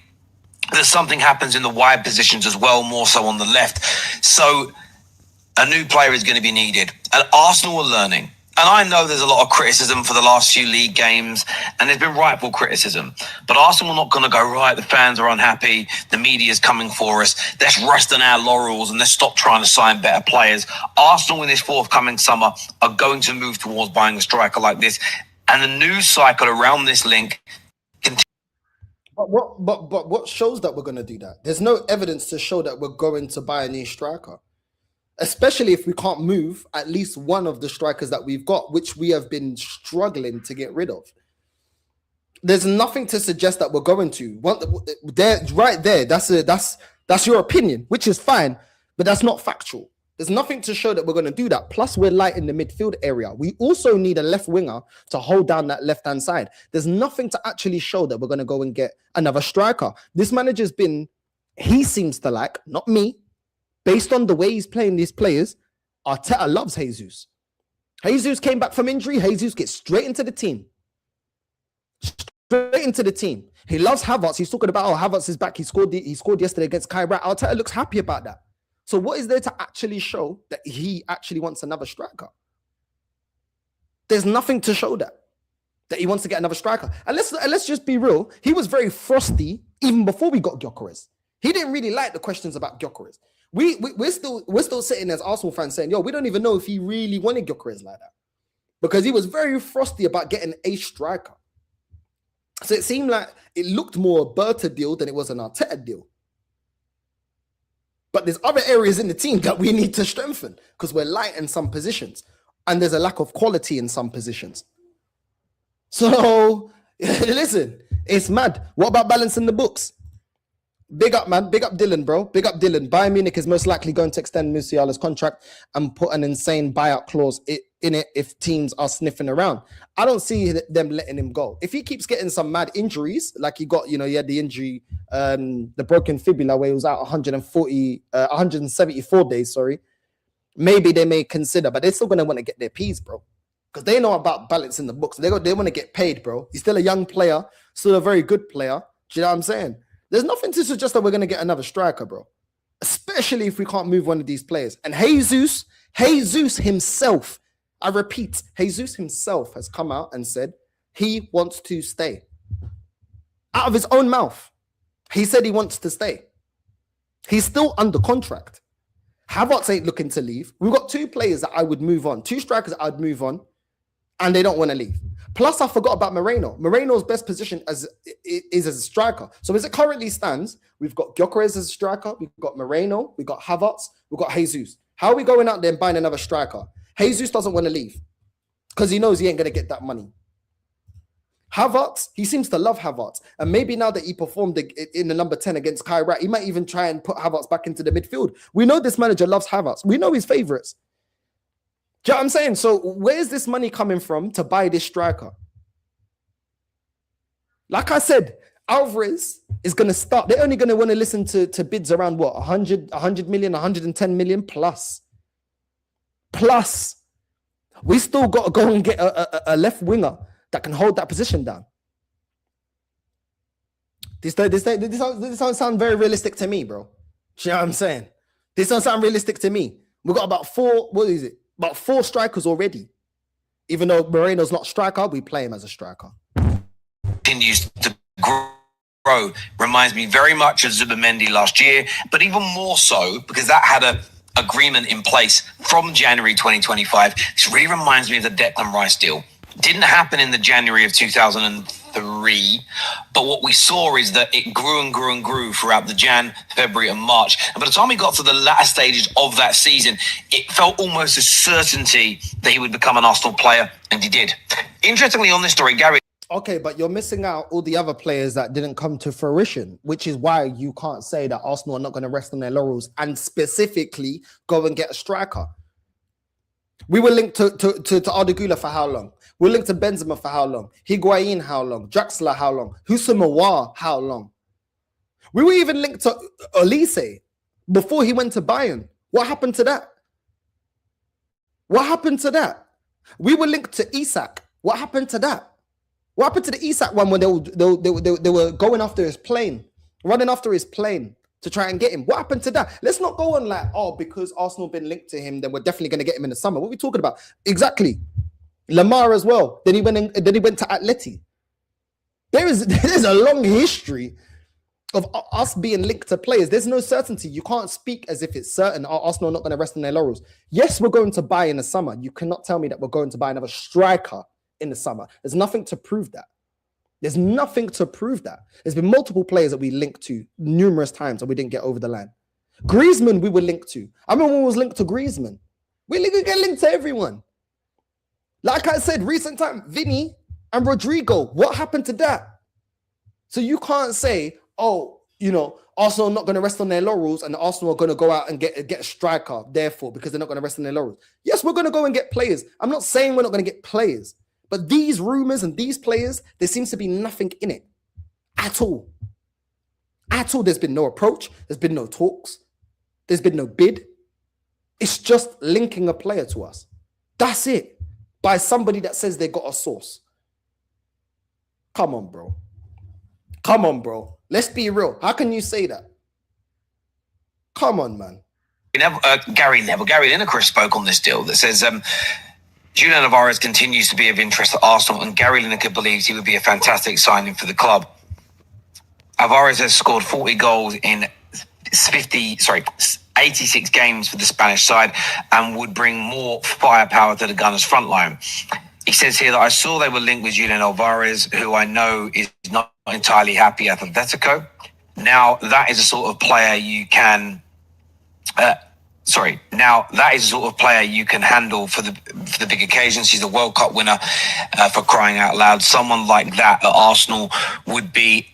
that something happens in the wide positions as well, more so on the left. So a new player is going to be needed. And Arsenal are learning. And I know there's a lot of criticism for the last few league games, and there's been rightful criticism. But Arsenal are not going to go, right, the fans are unhappy, the media's coming for us, let's rest on our laurels and let's stop trying to sign better players. Arsenal in this forthcoming summer are going to move towards buying a striker like this. And the news cycle around this link continues. But what shows that we're going to do that? There's no evidence to show that we're going to buy a new striker, especially if we can't move at least one of the strikers that we've got, which we have been struggling to get rid of. There's nothing to suggest that we're going to. Right there, that's your opinion, which is fine, but that's not factual. There's nothing to show that we're going to do that. Plus, we're light in the midfield area. We also need a left winger to hold down that left-hand side. There's nothing to actually show that we're going to go and get another striker. This manager's been, he seems to like, not me, based on the way he's playing these players, Arteta loves Jesus. Jesus came back from injury. Jesus gets straight into the team. Straight into the team. He loves Havertz. He's talking about, Havertz is back. He scored yesterday against Kyra. Arteta looks happy about that. So what is there to actually show that he actually wants another striker? There's nothing to show that he wants to get another striker. And let's just be real. He was very frosty even before we got Gyökeres. He didn't really like the questions about Gyökeres. We're still sitting as Arsenal fans saying, yo, we don't even know if he really wanted Gyökeres like that, because he was very frosty about getting a striker. So it seemed like it looked more a Berta deal than it was an Arteta deal. But there's other areas in the team that we need to strengthen because we're light in some positions and there's a lack of quality in some positions. So, listen, it's mad. What about balancing the books? Big up, man. Big up Dylan, bro. Big up Dylan. Bayern Munich is most likely going to extend Musiala's contract and put an insane buyout clause in it if teams are sniffing around. I don't see them letting him go. If he keeps getting some mad injuries, like he got, he had the injury, the broken fibula where he was out 174 days, sorry. Maybe they may consider, but they're still going to want to get their P's, bro. Because they know about balancing the books. They want to get paid, bro. He's still a young player, still a very good player. Do you know what I'm saying? There's nothing to suggest that we're going to get another striker, bro. Especially if we can't move one of these players. And Jesus himself, I repeat, Jesus himself has come out and said he wants to stay. Out of his own mouth. He said he wants to stay. He's still under contract. Havertz ain't looking to leave. We've got two players that I would move on. Two strikers that I'd move on. And they don't want to leave. Plus, I forgot about Moreno. Moreno's best position is as a striker. So as it currently stands, we've got Gyökeres as a striker, we've got Moreno, we've got Havertz, we've got Jesus. How are we going out there and buying another striker? Jesus doesn't want to leave because he knows he ain't going to get that money. Havertz, he seems to love Havertz. And maybe now that he performed in the number 10 against Kyra, he might even try and put Havertz back into the midfield. We know this manager loves Havertz. We know his favourites. Do you know what I'm saying? So where's this money coming from to buy this striker? Like I said, Alvarez is going to start. They're only going to want to listen to bids around what? 100 million, 110 million plus. Plus, we still got to go and get a left winger that can hold that position down. This don't sound very realistic to me, bro. Do you know what I'm saying? This don't sound realistic to me. We've got about about four strikers already. Even though Moreno's not striker, we play him as a striker. Continues to grow. Reminds me very much of Zubimendi last year, but even more so because that had a agreement in place from January 2025. This really reminds me of the Declan Rice deal. Didn't happen in the January of 2003, but what we saw is that it grew and grew and grew throughout the Jan, February and March. And by the time we got to the latter stages of that season, it felt almost a certainty that he would become an Arsenal player, and he did. Interestingly, on this story, Gary... Okay, but you're missing out all the other players that didn't come to fruition, which is why you can't say that Arsenal are not going to rest on their laurels and specifically go and get a striker. We were linked to Ødegaard for how long? We were linked to Benzema for how long? Higuain how long? Draxler how long? Husamawa how long? We were even linked to Olise before he went to Bayern. What happened to that? What happened to that? We were linked to Isak. What happened to that? What happened to the Isak one when they were going after his plane, running after his plane to try and get him? What happened to that? Let's not go on like, oh, because Arsenal been linked to him, then we're definitely going to get him in the summer. What are we talking about? Exactly. Lamar as well. Then he went to Atleti. There's a long history of us being linked to players. There's no certainty. You can't speak as if it's certain. Arsenal are not going to rest on their laurels. Yes, we're going to buy in the summer. You cannot tell me that we're going to buy another striker in the summer. There's nothing to prove that. There's nothing to prove that. There's been multiple players that we linked to numerous times and we didn't get over the line. Griezmann, we were linked to. I remember when we was linked to Griezmann. We get linked to everyone. Like I said, recent time, Vinny and Rodrigo, what happened to that? So you can't say, oh, Arsenal are not going to rest on their laurels and Arsenal are going to go out and get a striker, therefore, because they're not going to rest on their laurels. Yes, we're going to go and get players. I'm not saying we're not going to get players, but these rumors and these players, there seems to be nothing in it at all. At all. There's been no approach. There's been no talks. There's been no bid. It's just linking a player to us. That's it. By somebody that says they got a source. Come on, bro. Come on, bro. Let's be real. How can you say that? Come on, man. Gary Lineker spoke on this deal that says Julian Alvarez continues to be of interest at Arsenal, and Gary Lineker believes he would be a fantastic signing for the club. Alvarez has scored 40 goals in 86 games for the Spanish side and would bring more firepower to the Gunners' front line. He says here that I saw they were linked with Julian Alvarez, who I know is not entirely happy at Atletico. Now, that is a sort of player you can... Now, that is the sort of player you can handle for the big occasions. He's a World Cup winner, for crying out loud. Someone like that at Arsenal would be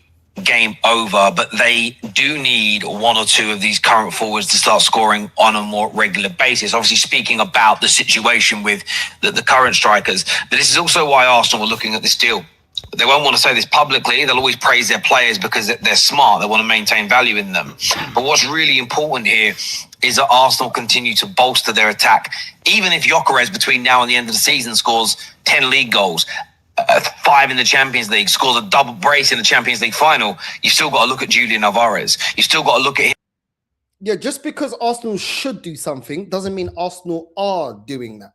game over, but they do need one or two of these current forwards to start scoring on a more regular basis. Obviously, speaking about the situation with the current strikers, but this is also why Arsenal were looking at this deal. They won't want to say this publicly. They'll always praise their players because they're smart. They want to maintain value in them. But what's really important here is that Arsenal continue to bolster their attack. Even if Gyökeres between now and the end of the season scores 10 league goals, 5 in the Champions League, scores a double brace in the Champions League final, you've still got to look at Julian Alvarez. You've still got to look at him. Yeah, just because Arsenal should do something doesn't mean Arsenal are doing that.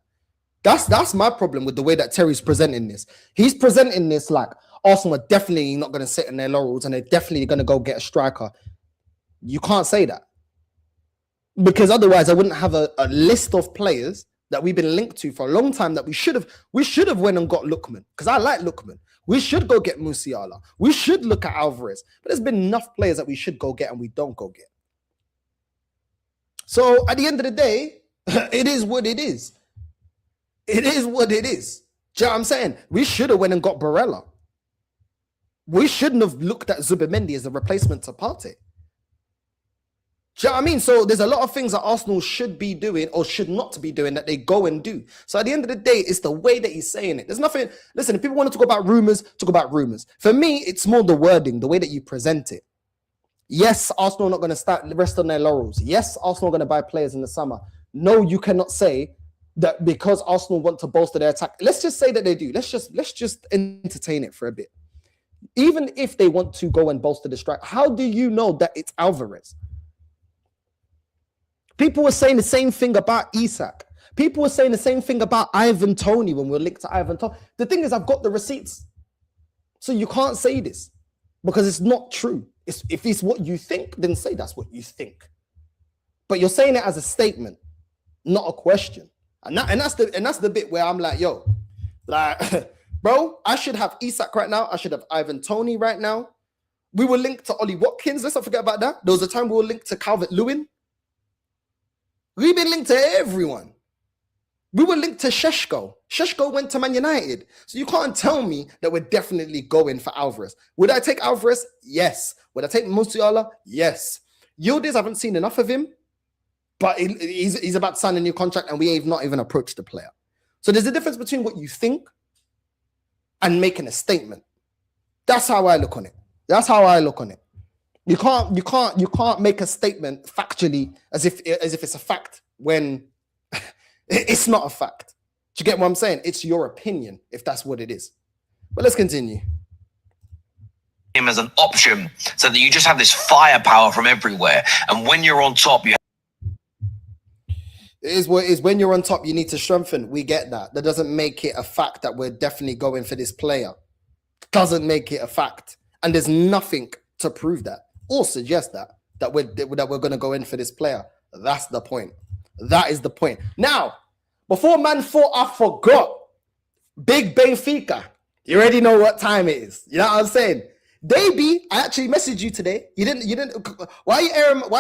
That's my problem with the way that Terry's presenting this. He's presenting this like Arsenal are definitely not going to sit in their laurels and they're definitely going to go get a striker. You can't say that. Because otherwise I wouldn't have a list of players that we've been linked to for a long time that we should have went and got Lookman. Because I like Lookman. We should go get Musiala. We should look at Alvarez. But there's been enough players that we should go get and we don't go get. So at the end of the day, it is what it is. It is what it is. Do you know what I'm saying? We should have went and got Barella. We shouldn't have looked at Zubimendi as a replacement to Partey. Do you know what I mean? So there's a lot of things that Arsenal should be doing or should not be doing that they go and do. So at the end of the day, it's the way that he's saying it. There's nothing... Listen, if people want to talk about rumors, talk about rumors. For me, it's more the wording, the way that you present it. Yes, Arsenal are not going to rest on their laurels. Yes, Arsenal are going to buy players in the summer. No, you cannot say that because Arsenal want to bolster their attack. Let's just say that they do. Let's just entertain it for a bit. Even if they want to go and bolster the strike, how do you know that it's Alvarez? People were saying the same thing about Isak. People were saying the same thing about Ivan Toney when we were linked to Ivan Toney. The thing is, I've got the receipts. So you can't say this because it's not true. If it's what you think, then say that's what you think. But you're saying it as a statement, not a question. And that's the bit where I'm like, yo, like, bro, I should have Isak right now. I should have Ivan Toney right now. We were linked to Ollie Watkins. Let's not forget about that. There was a time we were linked to Calvert-Lewin. We've been linked to everyone. We were linked to Šeško. Šeško went to Man United. So you can't tell me that we're definitely going for Alvarez. Would I take Alvarez? Yes. Would I take Musiala? Yes. Yildiz, I haven't seen enough of him. But he's about to sign a new contract and we have not even approached the player. So there's a difference between what you think and making a statement. That's how I look on it. That's how I look on it. You can't make a statement factually as if it's a fact when it's not a fact. Do you get what I'm saying? It's your opinion if that's what it is. But let's continue. Him as an option so that you just have this firepower from everywhere. And when you're on top, you It is what it is. When you're on top, you need to strengthen. We get that. That doesn't make it a fact that we're definitely going for this player. Doesn't make it a fact. And there's nothing to prove that or suggest that we're going to go in for this player. That's the point. That is the point. Now, before man thought I forgot, big Benfica. You already know what time it is. You know what I'm saying? Davey, I actually messaged you today. You didn't. Why are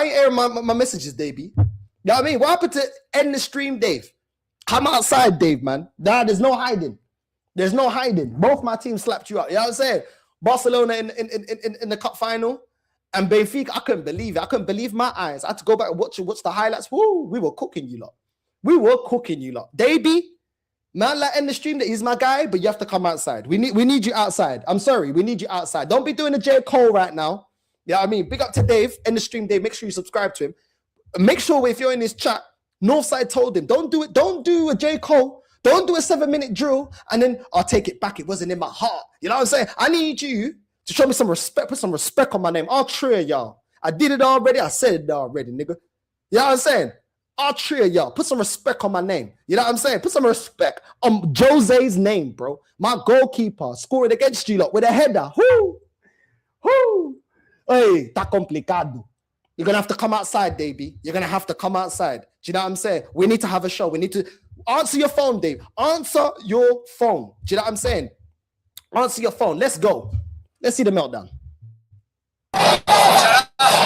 you airing my messages, Davey? You know what I mean? What happened to end the stream, Dave? Come outside, Dave, man. Nah, there's no hiding. There's no hiding. Both my teams slapped you out. You know what I'm saying? Barcelona in the cup final and Benfica. I couldn't believe it. I couldn't believe my eyes. I had to go back and watch the highlights. Woo, we were cooking you lot. We were cooking you lot. Davey, man, like in the stream that he's my guy, but you have to come outside. We need you outside. I'm sorry, we need you outside. Don't be doing a J. Cole right now. You know what I mean? Big up to Dave in the stream, Dave. Make sure you subscribe to him. Make sure if you're in his chat, Northside told him, don't do it. Don't do a J. Cole. Don't do a 7-minute drill and then I'll take it back. It wasn't in my heart. You know what I'm saying? I need you to show me some respect. Put some respect on my name. All three of y'all. I did it already. I said it already, nigga. You know what I'm saying? All three of y'all. Put some respect on my name. You know what I'm saying? Put some respect on Jose's name, bro. My goalkeeper scoring against you lot with a header. Whoo! Whoo! Hey, está complicado. You're going to have to come outside, Davey. You're going to have to come outside. Do you know what I'm saying? We need to have a show. We need to answer your phone, Dave. Answer your phone. Do you know what I'm saying? Answer your phone. Let's go. Let's see the meltdown.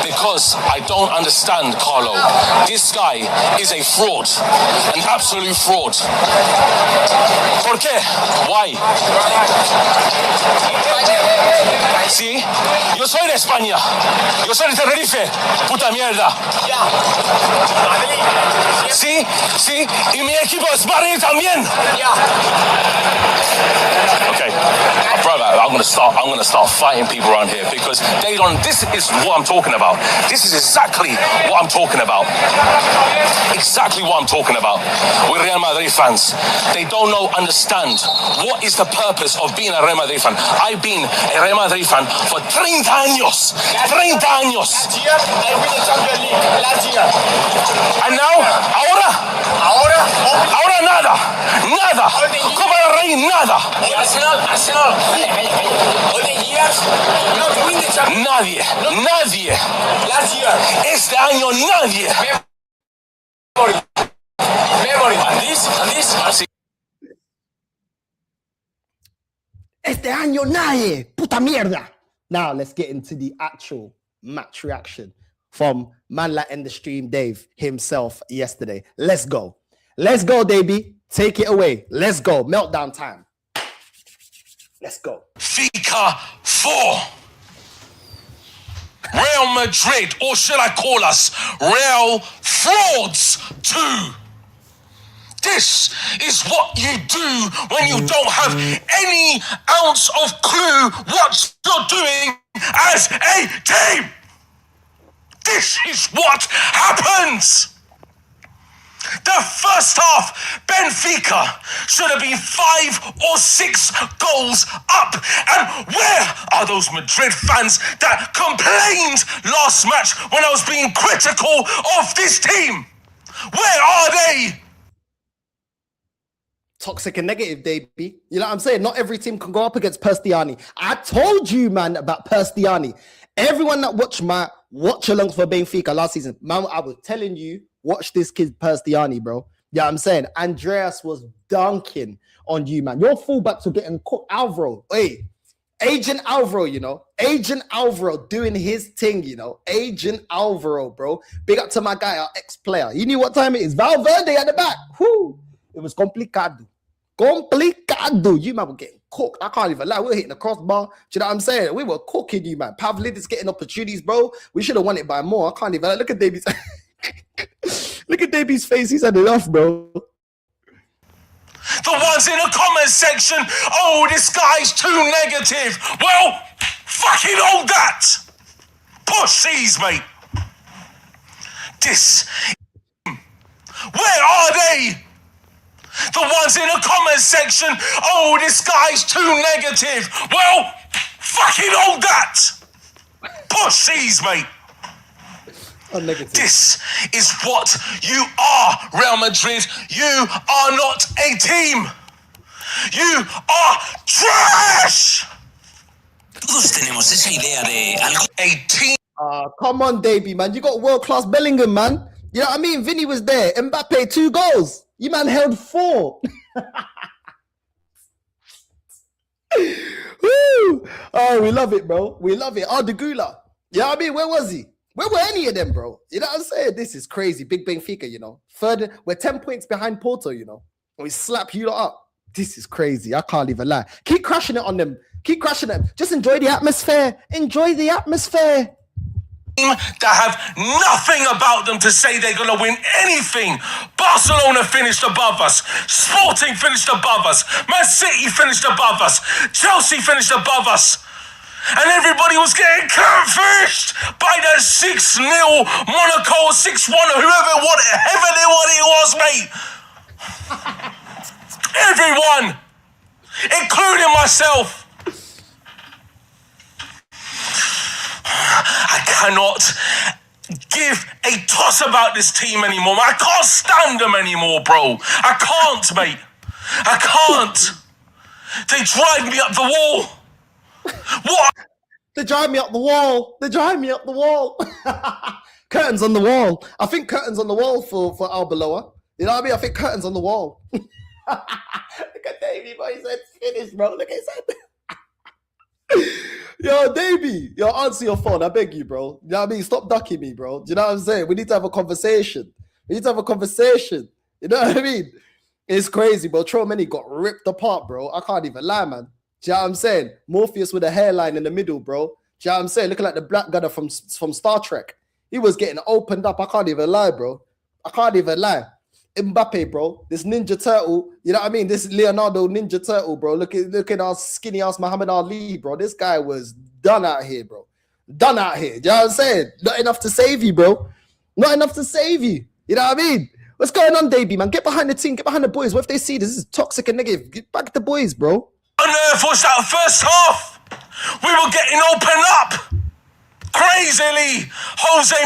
Because I don't understand, Carlo. This guy is a fraud. An absolute fraud. ¿Por qué? Why? Sí, yo soy de España. Yo soy de Tenerife. Puta mierda. Sí, sí, y mi equipo es Madrid también. Okay, brother, I'm gonna start fighting people around here because they don't. This is what I'm talking about. This is exactly what I'm talking about. Exactly what I'm talking about. With Real Madrid fans, they don't understand what is the purpose of being a Real Madrid fan. I've been a Real Madrid fan for 30 años. 30 años. Last year, I win the Champions League. Last year. And now, ahora nada. Nada. Copa del Rey, nada. Arsenal. All the years, not win the Champions League. Nadie. Last year. Este año nadie. Memory. And this. Este año nadie. Puta mierda. Now let's get into the actual match reaction from man like in the stream Dave himself yesterday. Let's go. Let's go, Davey. Take it away. Let's go. Meltdown time. Let's go. Benfica 4. Real Madrid, or should I call us Real Frauds 2. This is what you do when you don't have any ounce of clue what you're doing as a team. This is what happens. The first half, Benfica should have been 5 or 6 goals up. And where are those Madrid fans that complained last match when I was being critical of this team? Where are they? Toxic and negative, baby. You know what I'm saying? Not every team can go up against Perstiani. I told you, man, about Perstiani. Everyone that watched my watch-alongs for Benfica last season, man, I was telling you, watch this kid Perstiani, bro. Yeah, I'm saying Andreas was dunking on you, man. Your fullbacks were getting cooked. Alvaro, hey, Agent Alvaro, you know. Agent Alvaro doing his thing, you know. Agent Alvaro, bro. Big up to my guy, our ex-player. You knew what time it is. Valverde at the back. Whoo. It was complicado. Complicado. You, man, were getting cooked. I can't even lie. We were hitting the crossbar. Do you know what I'm saying? We were cooking you, man. Pavlidis getting opportunities, bro. We should have won it by more. I can't even lie. Look at Davies. Look at Davies' face. He's had enough, bro. The ones in the comment section, oh, this guy's too negative. Well, fucking hold that. Pussies, mate. Where are they? The ones in the comment section, oh, this guy's too negative. Well, fucking hold that. Pussies, mate. This is what you are, Real Madrid. You are not a team. You are trash. Todos tenemos esa idea de algo. A team. Come on, Davey, man. You got world-class Bellingham, man. You know what I mean? Vinny was there. Mbappe, 2 goals. You man held 4. Woo! Oh, we love it, bro. We love it. Oh, the Gula. You know what I mean? Where was he? Where were any of them, bro? You know what I'm saying? This is crazy. Big Benfica, you know. Third, we're 10 points behind Porto, you know. We slap you lot up. This is crazy. I can't even lie. Keep crashing it on them. Keep crashing them. Just enjoy the atmosphere. Enjoy the atmosphere. That have nothing about them to say they're going to win anything. Barcelona finished above us. Sporting finished above us. Man City finished above us. Chelsea finished above us. And everybody was getting catfished by that 6-0 Monaco, 6-1, or whoever it was, mate. Everyone, including myself. I cannot give a toss about this team anymore. I can't stand them anymore, bro. I can't, mate. I can't. They drive me up the wall. What? They drive me up the wall. They drive me up the wall. Curtains on the wall. I think curtains on the wall for Arbeloa. You know what I mean? I think curtains on the wall. Look at Davey, boy. He said finish, bro. Look at his head. Yo, Davey, yo, answer your phone. I beg you, bro. You know what I mean? Stop ducking me, bro. Do you know what I'm saying? We need to have a conversation. We need to have a conversation. You know what I mean? It's crazy, bro. Tromeni got ripped apart, bro. I can't even lie, man. Do you know what I'm saying? Morpheus with a hairline in the middle, bro. Do you know what I'm saying? Looking like the black gunner from Star Trek. He was getting opened up. I can't even lie, bro. I can't even lie. Mbappe, bro. This Ninja Turtle. You know what I mean? This Leonardo Ninja Turtle, bro. Look at our skinny ass Muhammad Ali, bro. This guy was done out here, bro. Done out here. Do you know what I'm saying? Not enough to save you, bro. Not enough to save you. You know what I mean? What's going on, Davey, man? Get behind the team. Get behind the boys. What if they see this is toxic and negative? Get back the boys, bro. On earth was that first half? We were getting opened up. Crazily. Jose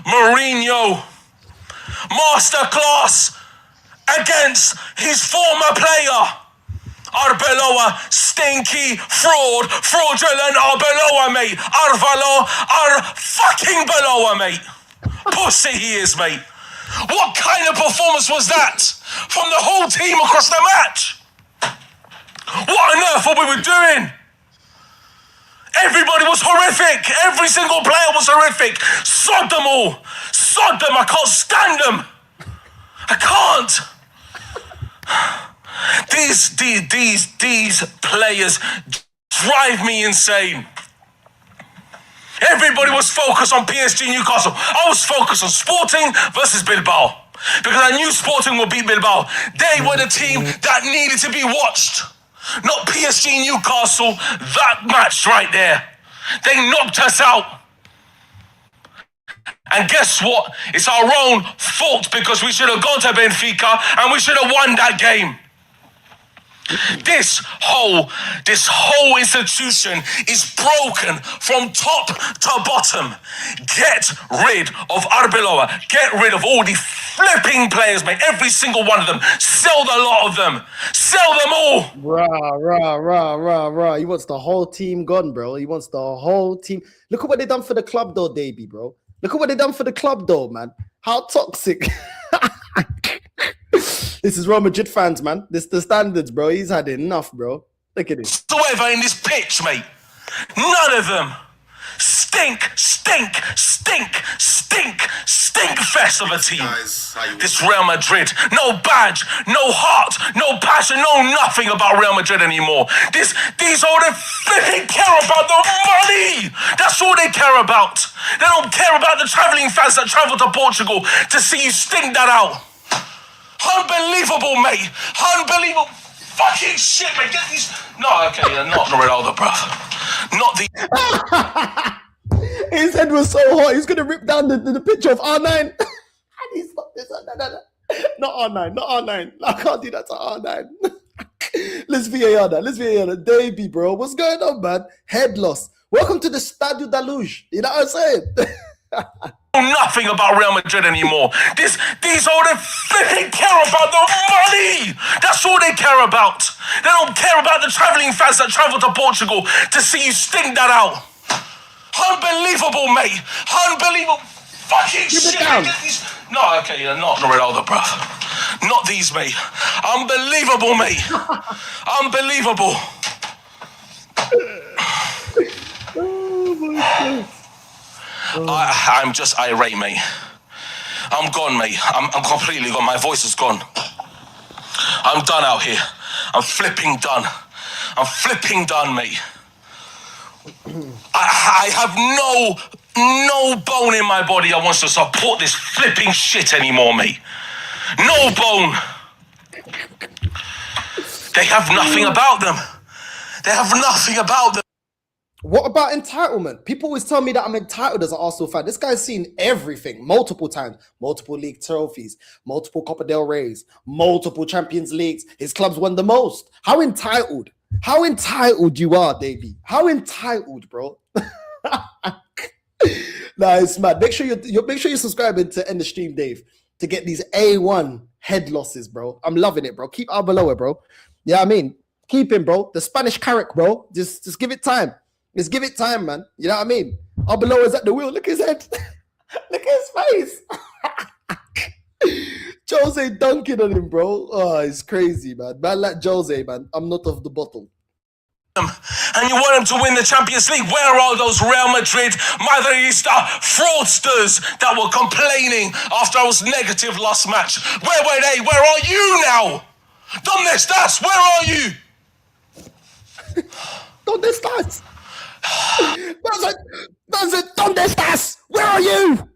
Mourinho. Masterclass against his former player. Arbeloa, stinky, fraudulent Arbeloa, mate. Fucking Beloa, mate. Pussy he is, mate. What kind of performance was that from the whole team across the match? What on earth were we doing? Everybody was horrific. Every single player was horrific. Sod them all. Sod them. I can't stand them. I can't. These players drive me insane. Everybody was focused on PSG Newcastle. I was focused on Sporting versus Bilbao because I knew Sporting would beat Bilbao. They were the team that needed to be watched, not PSG Newcastle. That match right there, they knocked us out. And guess what? It's our own fault because we should have gone to Benfica and we should have won that game. This whole institution is broken from top to bottom. Get rid of Arbeloa. Get rid of all the flipping players, mate. Every single one of them. Sell the lot of them. Sell them all. Rah. He wants the whole team gone, bro. He wants the whole team. Look at what they done for the club, though, Davey, bro. Look at what they done for the club, though, man. How toxic. This is Real Madrid fans, man. This the standards, bro. He's had enough, bro. Look at this. Whatsoever in this pitch, mate. None of them. Stink fest of a team. This Real Madrid. No badge, no heart, no passion, no nothing about Real Madrid anymore. These all they flipping care about the money. That's all they care about. They don't care about the travelling fans that travel to Portugal to see you stink that out. Unbelievable, mate. Unbelievable. Fucking shit, mate. Get these. No, okay, not Ronaldo, bruv. Not the. His head was so hot. He's gonna rip down the picture of R9. And he's not this. No. Not R9. I can't do that to R9. Let's VAR that. Davey, bro. What's going on, man? Head loss. Welcome to the Stadio da Luz. You know what I'm saying? Nothing about Real Madrid anymore. These all they flipping care about the money. That's all they care about. They don't care about the travelling fans that travel to Portugal to see you stink that out. Unbelievable, mate. Unbelievable. Fucking shit. Get these. No, okay, not Ronaldo, bruv. Not these, mate. Unbelievable, mate. Unbelievable. I'm just irate, mate. I'm gone, mate. I'm completely gone. My voice is gone. I'm done out here. I'm flipping done. I'm flipping done, mate. I have no bone in my body that wants to support this flipping shit anymore, mate. No bone. They have nothing about them. They have nothing about them. What about entitlement? People always tell me that I'm entitled as an Arsenal fan. This guy's seen everything multiple times. Multiple league trophies, multiple Copa del Reys, multiple Champions Leagues. His club's won the most. How entitled? How entitled you are, Davey. How entitled, bro. Nah, it's mad. Make sure you're subscribing to End the Stream, Dave, to get these A1 head losses, bro. I'm loving it, bro. Keep Arbeloa, bro. Yeah, I mean, keep him, bro. The Spanish carrot, bro. Just give it time. Just give it time, man. You know what I mean? Arbeloa's at the wheel. Look at his head. Look at his face. Jose dunking on him, bro. Oh, it's crazy, man. Man like Jose, man. I'm not of the bottle. And you want them to win the Champions League. Where are those Real Madrid, Madridista fraudsters that were complaining after I was negative last match? Where were they? Where are you now? ¿Dónde estás? Where are you? ¿Dónde estás? ¿Dónde estás? Where are you?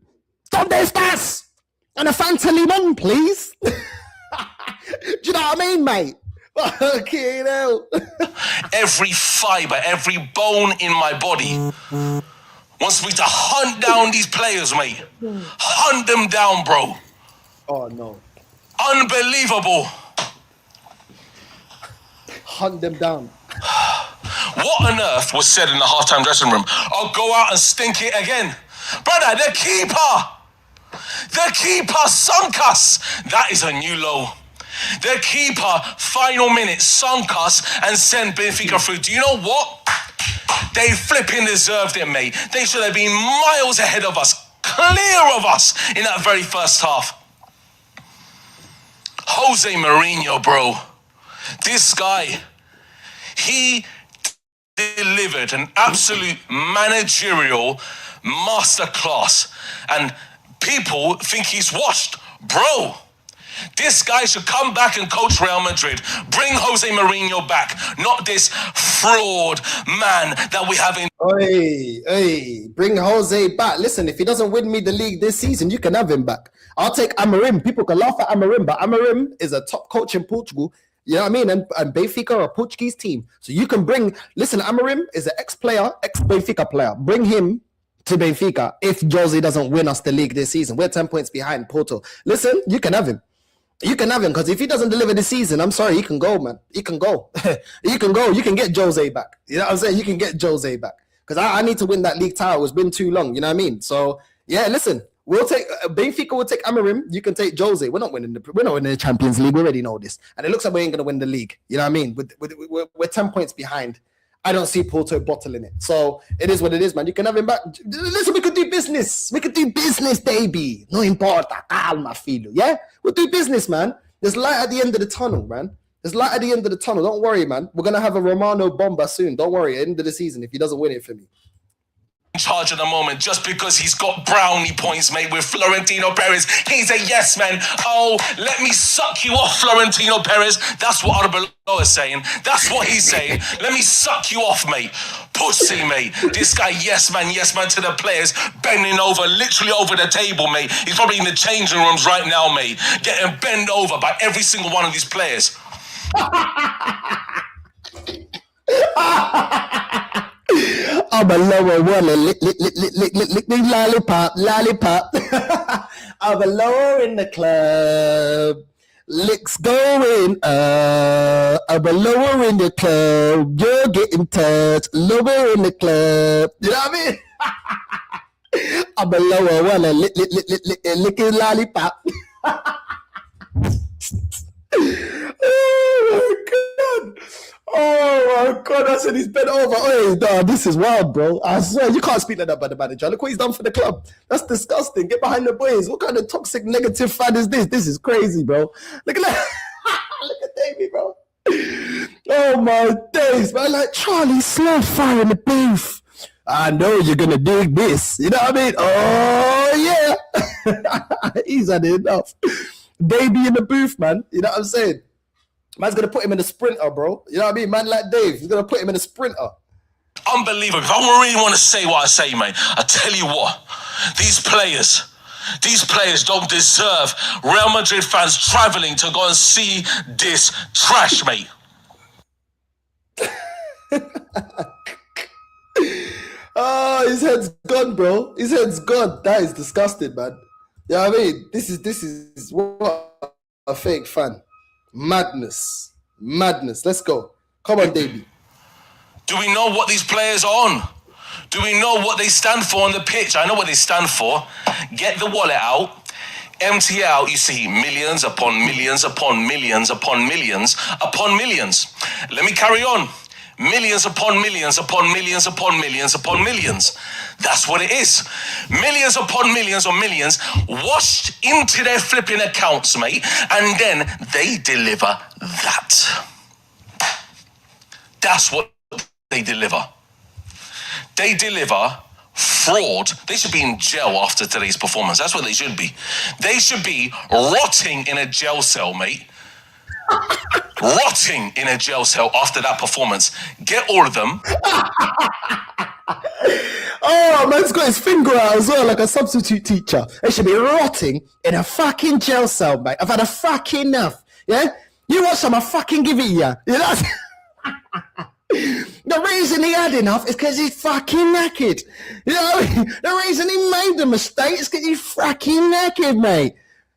¿Dónde estás? And a Fanta Limon, please. Do you know what I mean, mate? Okay, hell. Every fiber, every bone in my body wants me to hunt down these players, mate. Hunt them down, bro. Oh, no. Unbelievable. Hunt them down. What on earth was said in the halftime dressing room? I'll go out and stink it again. Brother, the keeper sunk us. That is a new low. The keeper, final minute, sunk us and sent Benfica through. Do you know what? They flipping deserved it, mate. They should have been miles ahead of us, clear of us in that very first half. Jose Mourinho, bro. This guy, he delivered an absolute managerial masterclass, and people think he's washed. Bro, this guy should come back and coach Real Madrid. Bring Jose Mourinho back, not this fraud man that we have in. Hey, bring Jose back. Listen, if he doesn't win me the league this season, you can have him back. I'll take Amorim. People can laugh at Amorim, but Amorim is a top coach in Portugal. You know what I mean? And Benfica are a Portuguese team. So you can bring... Listen, Amorim is an ex-player, ex-Benfica player. Bring him to Benfica if Jose doesn't win us the league this season. We're 10 points behind Porto. Listen, you can have him. You can have him, because if he doesn't deliver this season, I'm sorry, he can go, man. He can go. He can go. You can get Jose back. You know what I'm saying? You can get Jose back. Because I need to win that league title. It's been too long. You know what I mean? So, yeah, listen. We'll take Benfica. Will take Amorim. You can take Jose. We're not winning the Champions League. We already know this, and it looks like we ain't gonna win the league. You know what I mean? We're 10 points behind. I don't see Porto bottling it. So it is what it is, man. You can have him back. Listen, we could do business. We could do business, baby. No importa, calma, filho. Yeah, we'll do business, man. There's light at the end of the tunnel, man. There's light at the end of the tunnel. Don't worry, man. We're gonna have a Romano bomber soon. Don't worry. At the end of the season, if he doesn't win it for me. In charge at the moment just because he's got brownie points, mate, with Florentino Perez. He's a yes man. Oh, let me suck you off, Florentino Perez. That's what Arbeloa is saying. That's what he's saying. Let me suck you off, mate. Pussy, mate. This guy, yes man to the players, bending over, literally over the table, mate. He's probably in the changing rooms right now, mate, getting bent over by every single one of these players. I'm a lower one, lick me lollipop. I'm a lower in the club. Licks going up. I'm a lower in the club. You're getting touched. Lower in the club. You know what I mean? I'm a lower one, lick me lollipop. Oh my God. Oh my God, I said he's bent over. Oh, no, this is wild, bro. I swear, you can't speak like that by the manager. Look what he's done for the club. That's disgusting. Get behind the boys. What kind of toxic, negative fan is this? This is crazy, bro. Look at that. Look at Davey, bro. Oh my days, man. Like, Charlie, slow fire in the booth. I know you're going to dig this. You know what I mean? Oh, yeah. He's had enough. Baby in the booth, man. You know what I'm saying? Man's going to put him in a sprinter, bro. You know what I mean? Man like Dave, he's going to put him in a sprinter. Unbelievable. If I really want to say what I say, mate, I tell you what, these players don't deserve Real Madrid fans travelling to go and see this trash, mate. Oh, his head's gone, bro. His head's gone. That is disgusting, man. You know what I mean? This is what a fake fan. Madness. Let's go. Come on, Davey. Do we know what these players are on? Do we know what they stand for on the pitch? I know what they stand for. Get the wallet out. Empty it out. You see millions upon millions upon millions upon millions upon millions. Let me carry on. Millions upon millions upon millions upon millions upon millions. That's what it is. Millions upon millions or millions washed into their flipping accounts, mate, and then they deliver that. That's what they deliver. They deliver fraud. They should be in jail after today's performance. That's what they should be. They should be rotting in a jail cell, mate. Rotting in a jail cell after that performance. Get all of them. Oh, man's got his finger out as well, like a substitute teacher. They should be rotting in a fucking jail cell, mate. I've had a fucking enough. Yeah? You want some, I fucking give it you. You know? The reason he had enough is because he's fucking knackered. You know what I mean? The reason he made the mistake is because he's fucking knackered, mate.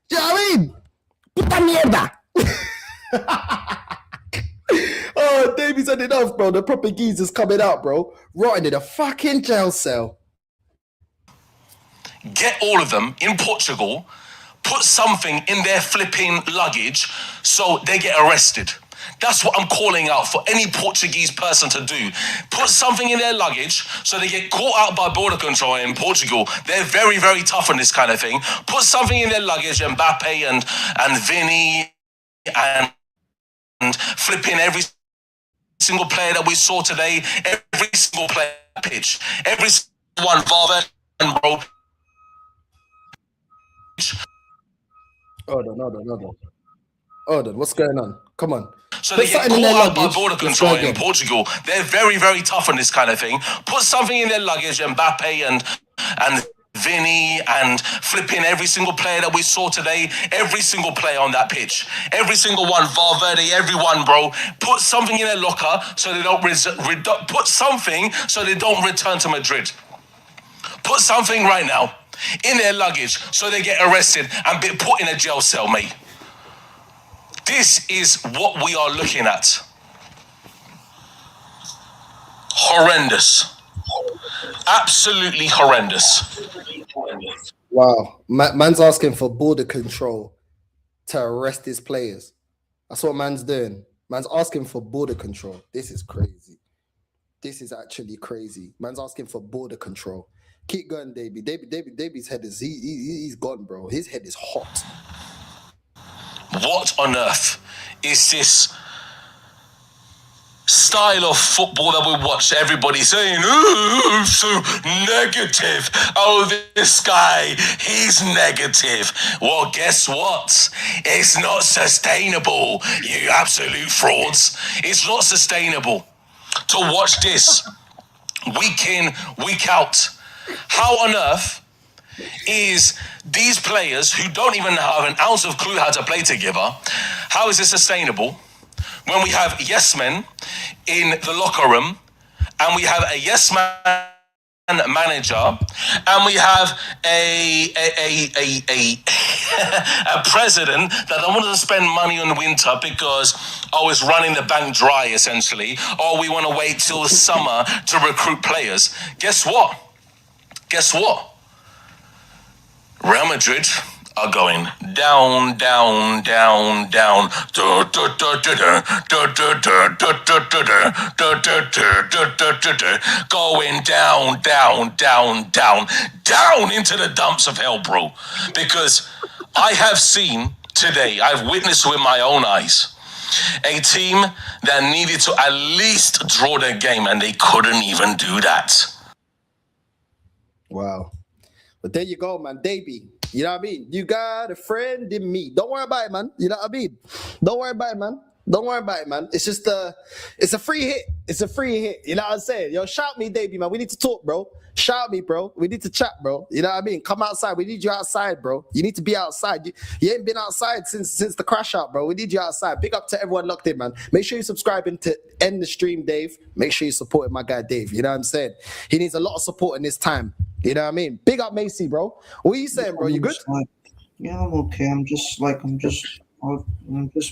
Do you know what I mean? Puta mierda. Oh, Davey's had enough, bro. The proper geezer's coming out, bro. Rotting in a fucking jail cell. Get all of them in Portugal, put something in their flipping luggage so they get arrested. That's what I'm calling out for any Portuguese person to do. Put something in their luggage so they get caught out by border control in Portugal. They're very, very tough on this kind of thing. Put something in their luggage, Mbappe and Vinny and flipping every single player that we saw today, every single player pitch, every single one, Valverde and bro. Hold on, what's going on? Come on. So they get caught out by border control in Portugal. They're very, very tough on this kind of thing. Put something in their luggage, Mbappe and Vinny and flipping every single player that we saw today, every single player on that pitch, every single one, Valverde, everyone, bro. Put something in their locker so they don't put something so they don't return to Madrid. Put something right now in their luggage so they get arrested and be put in a jail cell, mate. This is what we are looking at. Horrendous. Absolutely horrendous. Wow. Man's asking for border control to arrest his players. That's what man's doing. Man's asking for border control. This is crazy. This is actually crazy. Man's asking for border control. Keep going, Davey. Davey's head is he's gone, bro. His head is hot. What on earth is this style of football that we watch? Everybody saying, "Oh, so negative. Oh, this guy, he's negative." Well, guess what? It's not sustainable, you absolute frauds. It's not sustainable to watch this week in, week out. How on earth is these players who don't even have an ounce of clue how to play together, how is it sustainable when we have yes men in the locker room and we have a yes man manager and we have a president that don't want to spend money on winter because it's running the bank dry essentially, or we want to wait till summer to recruit players? Guess what? Real Madrid are going down, down, down, down, going down, down, down, down, down into the dumps of hell, bro. Because I have seen today, I've witnessed with my own eyes, a team that needed to at least draw their game, and they couldn't even do that. Wow. But there you go, man. Davey, you know what I mean? You got a friend in me. Don't worry about it, man. You know what I mean? Don't worry about it, man. Don't worry about it, man. It's just it's a free hit. It's a free hit. You know what I'm saying? Yo, shout me, Davey, man. We need to talk, bro. Shout me, bro. We need to chat, bro. You know what I mean? Come outside. We need you outside, bro. You need to be outside. You ain't been outside since the crash out, bro. We need you outside. Big up to everyone locked in, man. Make sure you're subscribing to end the stream, Dave. Make sure you're supporting my guy, Dave. You know what I'm saying? He needs a lot of support in this time. You know what I mean? Big up Macy, bro. What are you saying, bro? You good? Yeah, I'm okay. I've just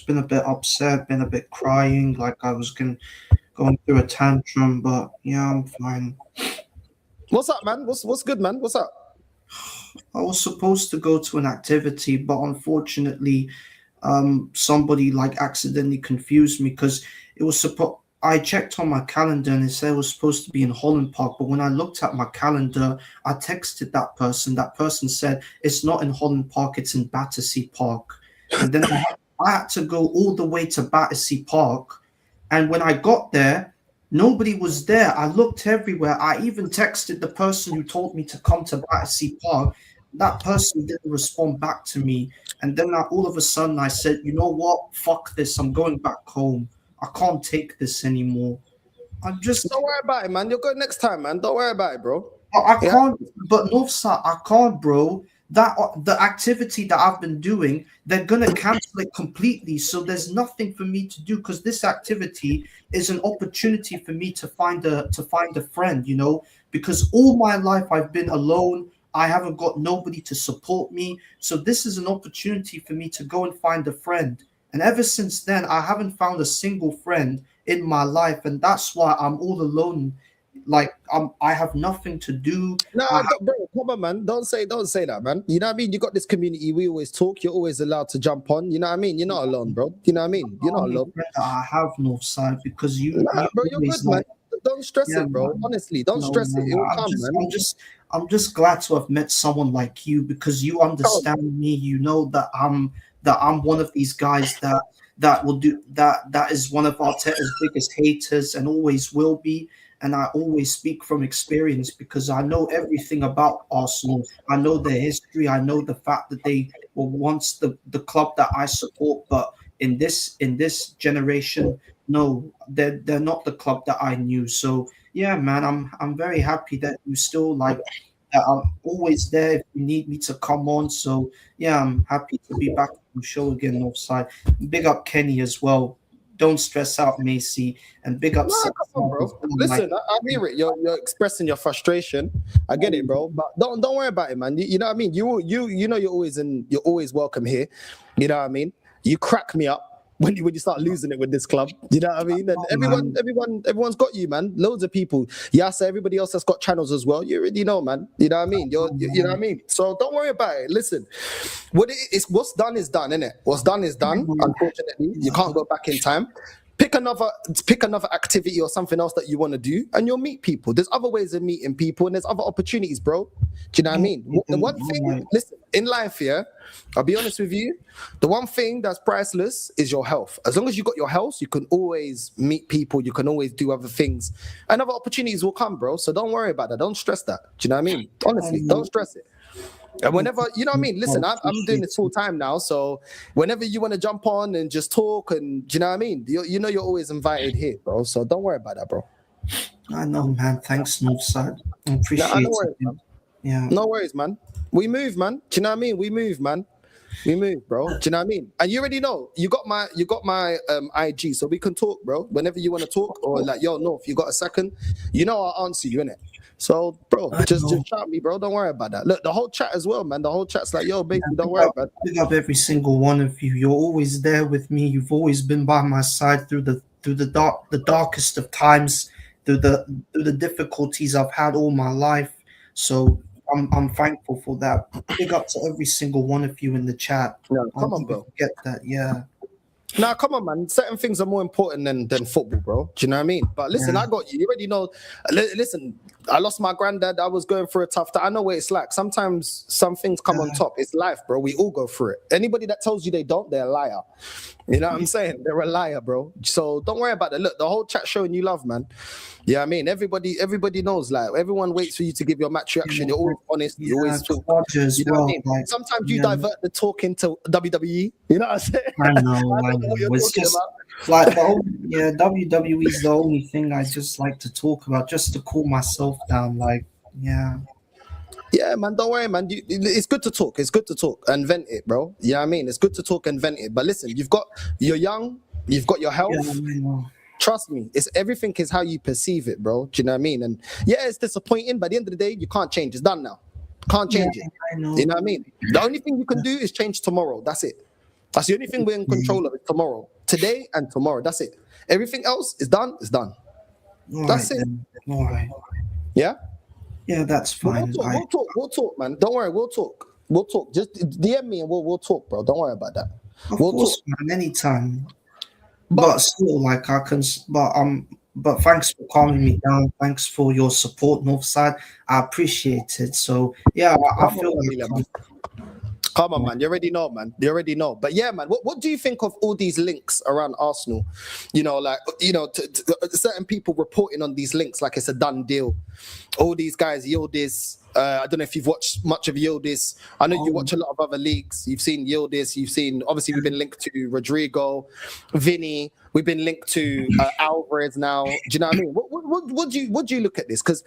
been a bit upset, been a bit crying, like I was going through a tantrum, but yeah, I'm fine. What's up, man? What's good, man? What's up? I was supposed to go to an activity, but unfortunately, somebody like accidentally confused me because it was I checked on my calendar and it said it was supposed to be in Holland Park, but when I looked at my calendar, I texted that person. That person said it's not in Holland Park, it's in Battersea Park. And then I had to go all the way to Battersea Park, and when I got there, nobody was there. I looked everywhere. I even texted the person who told me to come to Battersea Park. That person didn't respond back to me. And then all of a sudden I said, you know what? Fuck this. I'm going back home. I can't take this anymore. Don't worry about it, man. You'll go next time, man. Don't worry about it, bro. I can't, but Northside, I can't, bro. That the activity that I've been doing, they're gonna cancel it completely. So there's nothing for me to do because this activity is an opportunity for me to find a friend, you know, because all my life I've been alone. I haven't got nobody to support me. So this is an opportunity for me to go and find a friend. And ever since then, I haven't found a single friend in my life. And that's why I'm all alone. Like, I have nothing to do. No, bro, come on, man. Don't say that, man. You know what I mean? You got this community. We always talk. You're always allowed to jump on. You know what I mean? You're not alone, bro. You know what I mean? You're not alone. I have Northside because you. Bro, you're good, man. Don't stress it, bro. Man. Honestly, don't stress it. It will come, man. I'm just glad to have met someone like you because you understand me. You know that I'm one of these guys that will do that is one of Arteta's biggest haters and always will be. And I always speak from experience because I know everything about Arsenal. I know their history. I know the fact that they were once the club that I support. But in this generation, no, they're not the club that I knew. So yeah, man, I'm very happy that you still like that. I'm always there if you need me to come on. So yeah, I'm happy to be back on the show again, Northside. Big up Kenny as well. Don't stress out, Macy, and big up. No, come on, bro. Listen, I hear it. You're expressing your frustration. I get it, bro. But don't worry about it, man. You know what I mean. You know you're always welcome here. You know what I mean. You crack me up when you start losing it with this club. You know what I mean. And everyone's got you, man. Loads of people. Yeah, so everybody else has got channels as well. You already know, man. You know what I mean. You know what I mean. So don't worry about it. Listen, what's done is done, innit? What's done is done. Unfortunately, you can't go back in time. Pick another activity or something else that you want to do, and you'll meet people. There's other ways of meeting people, and there's other opportunities, bro. Do you know what I mean? The one thing, listen, in life, yeah, I'll be honest with you, the one thing that's priceless is your health. As long as you got your health, you can always meet people, you can always do other things, and other opportunities will come, bro. So don't worry about that. Don't stress that. Do you know what I mean? Honestly, don't stress it. And whenever, you know what I mean? Listen, I'm doing this full time now. So whenever you want to jump on and just talk and, do you know what I mean? You know you're always invited here, bro. So don't worry about that, bro. I know, man. Thanks, Northside. I appreciate it. Yeah. No worries, man. We move, man. Do you know what I mean? We move, man. We move, bro. Do you know what I mean? And you already know. You got my IG, so we can talk, bro. Whenever you want to talk, or like, yo, North, you got a second? You know I'll answer you, innit? So, bro, just shout me, bro. Don't worry about that. Look, the whole chat as well, man. The whole chat's like, yo, baby, don't worry about it. Pick up every single one of you. You're always there with me. You've always been by my side through the darkest of times, through the difficulties I've had all my life. So I'm thankful for that. Big up to every single one of you in the chat. No, come on, bro. Get that, yeah. Nah, come on, man. Certain things are more important than football, bro. Do you know what I mean? But listen, I got you. You already know. Listen, I lost my granddad. I was going through a tough time. I know what it's like. Sometimes some things come on top. It's life, bro. We all go through it. Anybody that tells you they don't, they're a liar. You know what I'm saying? They're a liar, bro. So don't worry about it. Look, the whole chat showing you love, man. Yeah, I mean, everybody knows. Like, everyone waits for you to give your match reaction. You're always honest. You always talk. You know what I mean? Like, sometimes you divert the talk into WWE. You know what I'm saying? I know what you're talking about. Like, WWE is the only thing I just like to talk about, just to cool myself down. Like, yeah. Yeah, man, don't worry, man. It's good to talk. It's good to talk and vent it, bro. Yeah, I mean, it's good to talk and vent it. But listen, you're young, you've got your health. Yeah, trust me, it's everything is how you perceive it, bro. Do you know what I mean? And yeah, it's disappointing, but at the end of the day, you can't change. It's done now. Can't change it. I know. You know what I mean? The only thing you can do is change tomorrow. That's it. That's the only thing we're in control of. Is tomorrow, today, and tomorrow. That's it. Everything else is done. Is done. That's it. All right. Yeah. Yeah, that's fine. We'll talk, man. Don't worry, we'll talk. Just DM me and we'll talk, bro. Don't worry about that. Of course, talk. Man, anytime. But still, like I can. But thanks for calming me down. Thanks for your support, Northside. I appreciate it. So yeah, I feel like. Come on, man. You already know, man. You already know. But yeah, man, what do you think of all these links around Arsenal? You know, like, you know, certain people reporting on these links like it's a done deal. All these guys, Yildiz. I don't know if you've watched much of Yildiz. I know you watch a lot of other leagues. You've seen Yildiz. You've seen, obviously, we've been linked to Rodrigo, Vinny. We've been linked to Alvarez now. Do you know what I mean? What do you look at this? Because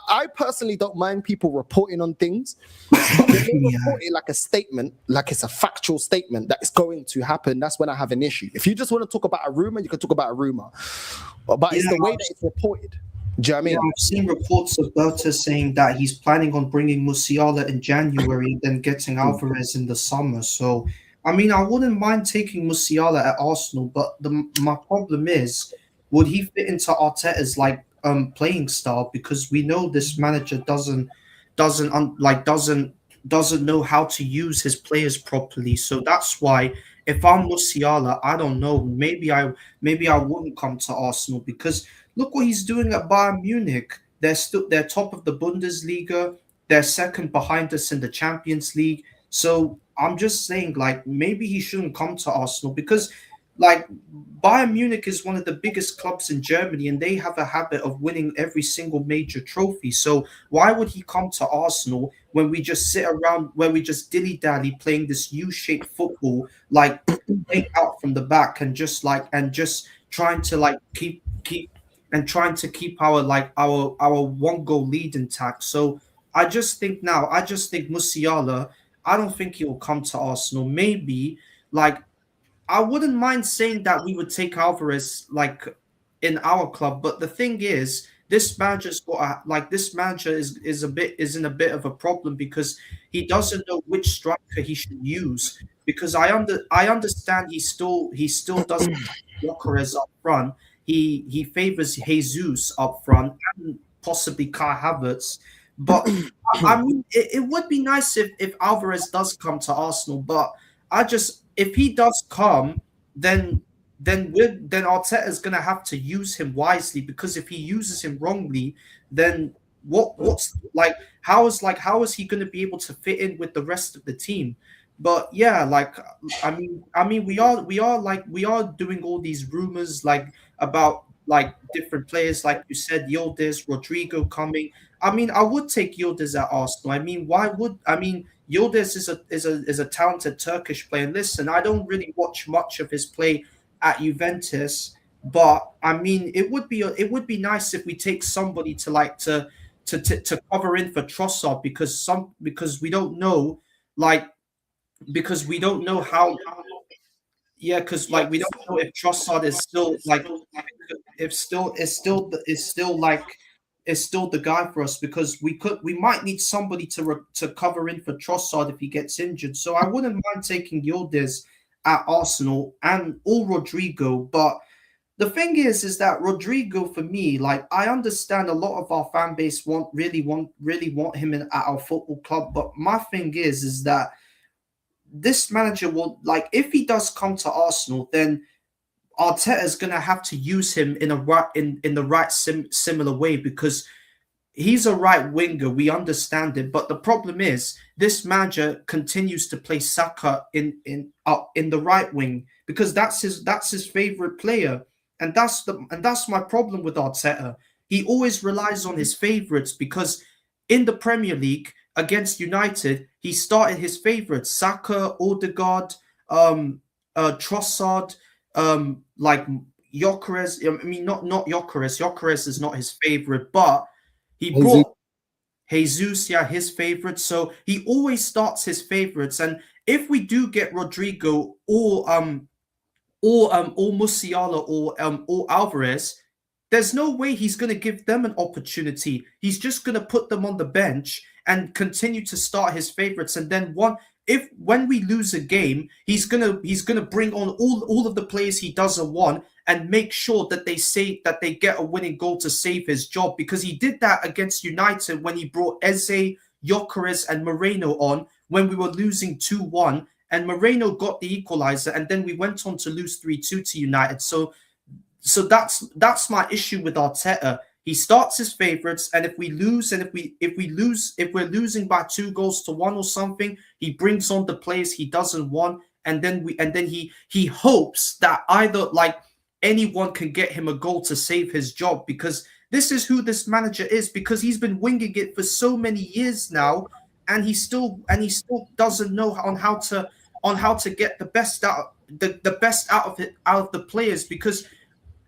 I personally don't mind people reporting on things, but when they report it like a statement, like it's a factual statement that is going to happen, that's when I have an issue. If you just want to talk about a rumor, you can talk about a rumor. But it's the way that it's reported. Do you know what I mean? I've seen reports of Berta saying that he's planning on bringing Musiala in January and then getting Alvarez in the summer. So, I mean, I wouldn't mind taking Musiala at Arsenal, but my problem is, would he fit into Arteta's playing style? Because we know this manager doesn't know how to use his players properly. So that's why, if I'm Musiala, I don't know. Maybe I wouldn't come to Arsenal, because look what he's doing at Bayern Munich. They're top of the Bundesliga. They're second behind us in the Champions League. So I'm just saying, like, maybe he shouldn't come to Arsenal, because, like, Bayern Munich is one of the biggest clubs in Germany, and they have a habit of winning every single major trophy. So why would he come to Arsenal when we just sit around, when we just dilly-dally playing this U-shaped football, like playing out from the back and just trying to keep our one goal lead intact. So I just think Musiala, I don't think he will come to Arsenal. Maybe, like, I wouldn't mind saying that we would take Alvarez, like, in our club, but the thing is, this manager is in a bit of a problem, because he doesn't know which striker he should use. Because I understand he still doesn't Alvarez up front. He favors Jesus up front and possibly Kai Havertz. But I mean, it would be nice if Alvarez does come to Arsenal. But if he does come, then Arteta is gonna have to use him wisely, because if he uses him wrongly, then how is he gonna be able to fit in with the rest of the team? But yeah, like, I mean, we are doing all these rumors, like, about, like, different players, like you said, Yildiz, Rodrigo coming. I mean, I would take Yildiz at Arsenal. I mean, Yildiz is a talented Turkish player. And listen, I don't really watch much of his play at Juventus, but I mean, it would be nice if we take somebody to cover in for Trossard, because we don't know, how. Yeah, because, like, we don't know if Trossard is still, like, is still the guy for us, because we might need somebody to cover in for Trossard if he gets injured. So I wouldn't mind taking Yildiz at Arsenal or Rodrigo, but The thing is that Rodrigo, for me, like, I understand a lot of our fan base really want him at our football club, but my thing is that this manager will, like, if he does come to Arsenal, then Arteta is gonna have to use him in the right similar way, because he's a right winger. We understand it, but the problem is this manager continues to play Saka in the right wing, because that's his favorite player, and that's my problem with Arteta. He always relies on his favorites, because in the Premier League against United, he started his favorites: Saka, Ødegaard, Trossard, like Gyökeres. I mean, not Gyökeres. Gyökeres is not his favorite, but he brought Jesus, his favorite. So he always starts his favorites. And if we do get Rodrigo or Musiala or Alvarez, there's no way he's going to give them an opportunity. He's just going to put them on the bench and continue to start his favorites. And then when we lose a game, he's gonna bring on all of the players he doesn't want and make sure that they get a winning goal to save his job, because he did that against United when he brought Eze, Gyökeres, and Moreno on when we were losing 2-1, and Moreno got the equalizer, and then we went on to lose 3-2 to United. So that's my issue with Arteta. He starts his favorites, and if we lose, and if we're losing by 2-1 or something, he brings on the players he doesn't want, and then he hopes that either, like, anyone can get him a goal to save his job, because this is who this manager is, because he's been winging it for so many years now, and he still doesn't know on how to get the best out of the players, because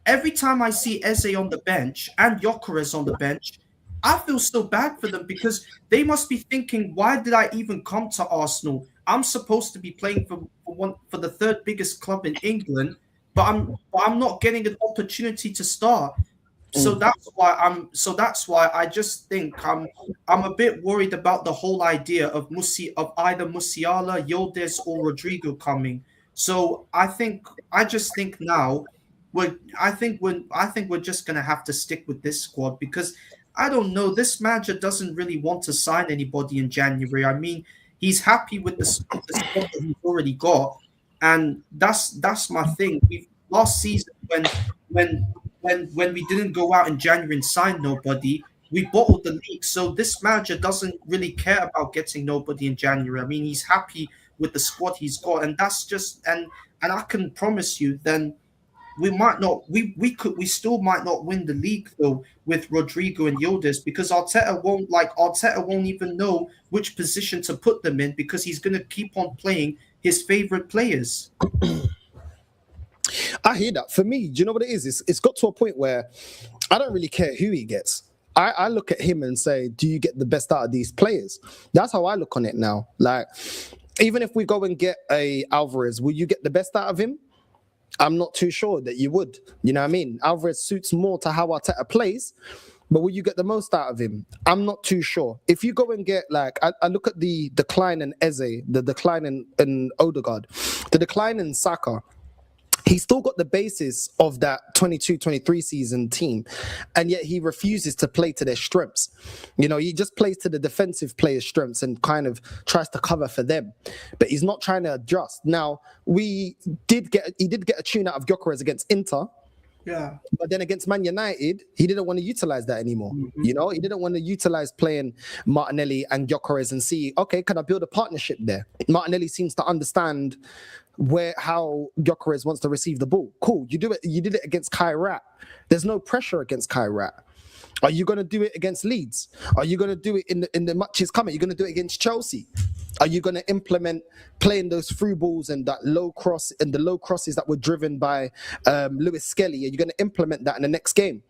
every time I see Eze on the bench and Gyökeres on the bench, I feel so bad for them, because they must be thinking, why did I even come to Arsenal? I'm supposed to be playing for the third biggest club in England, but I'm not getting an opportunity to start. So that's why I just think I'm a bit worried about the whole idea of either Musiala, Yildiz, or Rodrigo coming. So I just think now we're just gonna have to stick with this squad, because I don't know, this manager doesn't really want to sign anybody in January. I mean, he's happy with the squad that he's already got, and that's my thing. Last season when we didn't go out in January and sign nobody, we bottled the league. So this manager doesn't really care about getting nobody in January. I mean, he's happy with the squad he's got, and that's just and I can promise you, then we still might not win the league though with Rodrigo and Yildiz, because Arteta won't even know which position to put them in, because he's going to keep on playing his favorite players. I hear that. For me, do you know what it is? It's got to a point where I don't really care who he gets. I look at him and say, do you get the best out of these players? That's how I look on it now. Like, even if we go and get a Alvarez, will you get the best out of him? I'm not too sure that you would. You know what I mean? Alvarez suits more to how Arteta plays, but will you get the most out of him? I'm not too sure. If you go and get, like, I look at the decline in Eze, the decline in Ødegaard, the decline in Saka, he's still got the basis of that 22-23 season team, and yet he refuses to play to their strengths. You know, he just plays to the defensive players' strengths and kind of tries to cover for them, but he's not trying to adjust. Now, he did get a tune out of Gyökeres against Inter. Yeah. But then against Man United, he didn't want to utilize that anymore. Mm-hmm. You know, he didn't want to utilize playing Martinelli and Gyökeres and see, okay, can I build a partnership there? Martinelli seems to understand how Gyökeres wants to receive the ball. Cool, you do it. You did it against Kairat. There's no pressure against Kairat. Are you going to do it against Leeds? Are you going to do it in the matches coming? Are you going to do it against Chelsea? Are you going to implement playing those through balls and that low cross and the low crosses that were driven by Lewis Skelly? Are you going to implement that in the next game?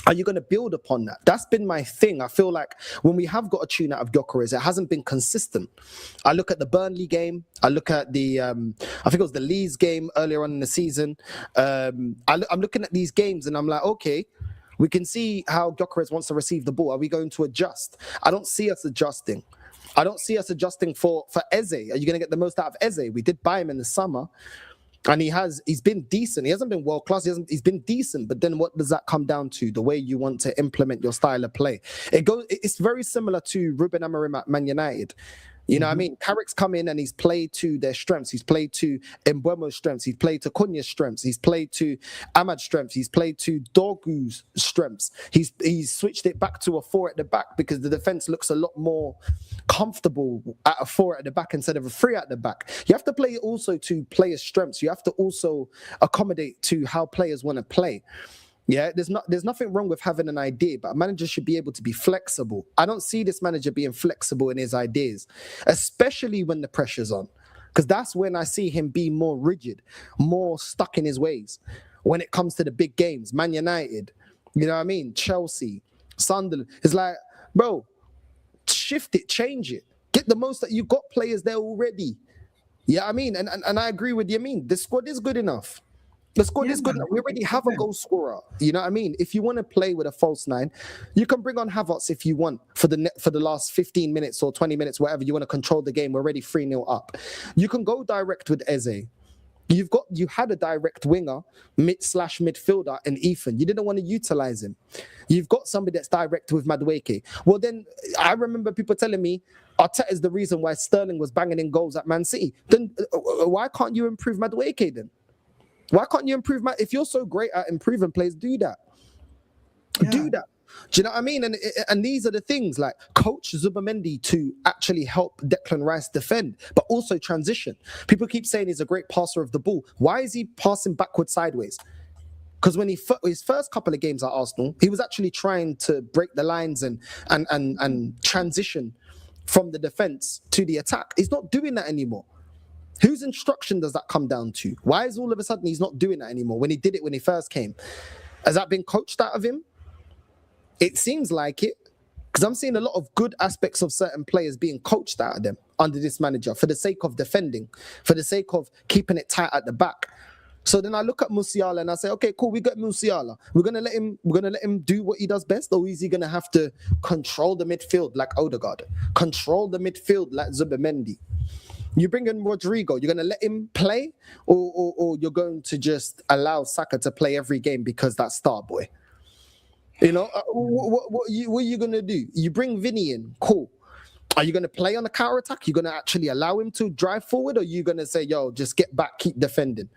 Are you going to build upon that? That's been my thing. I feel like when we have got a tune out of Gyökeres, it hasn't been consistent. I look at the Burnley game. I look at the, I think it was the Leeds game earlier on in the season. I'm looking at these games and I'm like, okay, we can see how Gyökeres wants to receive the ball. Are we going to adjust? I don't see us adjusting. I don't see us adjusting for Eze. Are you going to get the most out of Eze? We did buy him in the summer. And he's been decent. He hasn't been world class. He's been decent. But then what does that come down to? The way you want to implement your style of play. It's very similar to Ruben Amorim at Man United. You know what I mean? Carrick's come in and he's played to their strengths. He's played to Mbeumo's strengths. He's played to Cunha's strengths. He's played to Ahmad's strengths. He's played to Dorgu's strengths. He's switched it back to a 4 at the back because the defense looks a lot more comfortable at a 4 at the back instead of a 3 at the back. You have to play also to players' strengths. You have to also accommodate to how players want to play. Yeah, there's nothing wrong with having an idea, but a manager should be able to be flexible. I don't see this manager being flexible in his ideas, especially when the pressure's on, because that's when I see him be more rigid, more stuck in his ways. When it comes to the big games, Man United, you know what I mean? Chelsea, Sunderland. It's like, bro, shift it, change it. Get the most that you've got players there already. Yeah, I mean, and I agree with you. I mean, the squad is good enough. The squad is good. We already have a goal scorer. You know what I mean? If you want to play with a false 9, you can bring on Havertz if you want for the last 15 minutes or 20 minutes, whatever. You want to control the game. We're already 3-0 up. You can go direct with Eze. You had a direct winger, midfielder in Ethan. You didn't want to utilize him. You've got somebody that's direct with Madueke. Well, then I remember people telling me Arteta is the reason why Sterling was banging in goals at Man City. Then why can't you improve Madueke then? Why can't you improve? If you're so great at improving players, do that. Yeah. Do that. Do you know what I mean? And these are the things, like coach Zubimendi to actually help Declan Rice defend, but also transition. People keep saying he's a great passer of the ball. Why is he passing backwards, sideways? Because when his first couple of games at Arsenal, he was actually trying to break the lines and transition from the defense to the attack. He's not doing that anymore. Whose instruction does that come down to? Why is all of a sudden he's not doing that anymore when he did it when he first came? Has that been coached out of him? It seems like it, because I'm seeing a lot of good aspects of certain players being coached out of them under this manager for the sake of defending, for the sake of keeping it tight at the back. So then I look at Musiala and I say, okay, cool, we got Musiala. We're gonna let him do what he does best, or is he gonna have to control the midfield like Ødegaard, control the midfield like Zubimendi? You bring in Rodrigo, you're going to let him play, or you're going to just allow Saka to play every game because that's star boy? You know, what are you going to do? You bring Vinny in, cool. Are you going to play on the counter attack? You're going to actually allow him to drive forward, or are you going to say, yo, just get back, keep defending?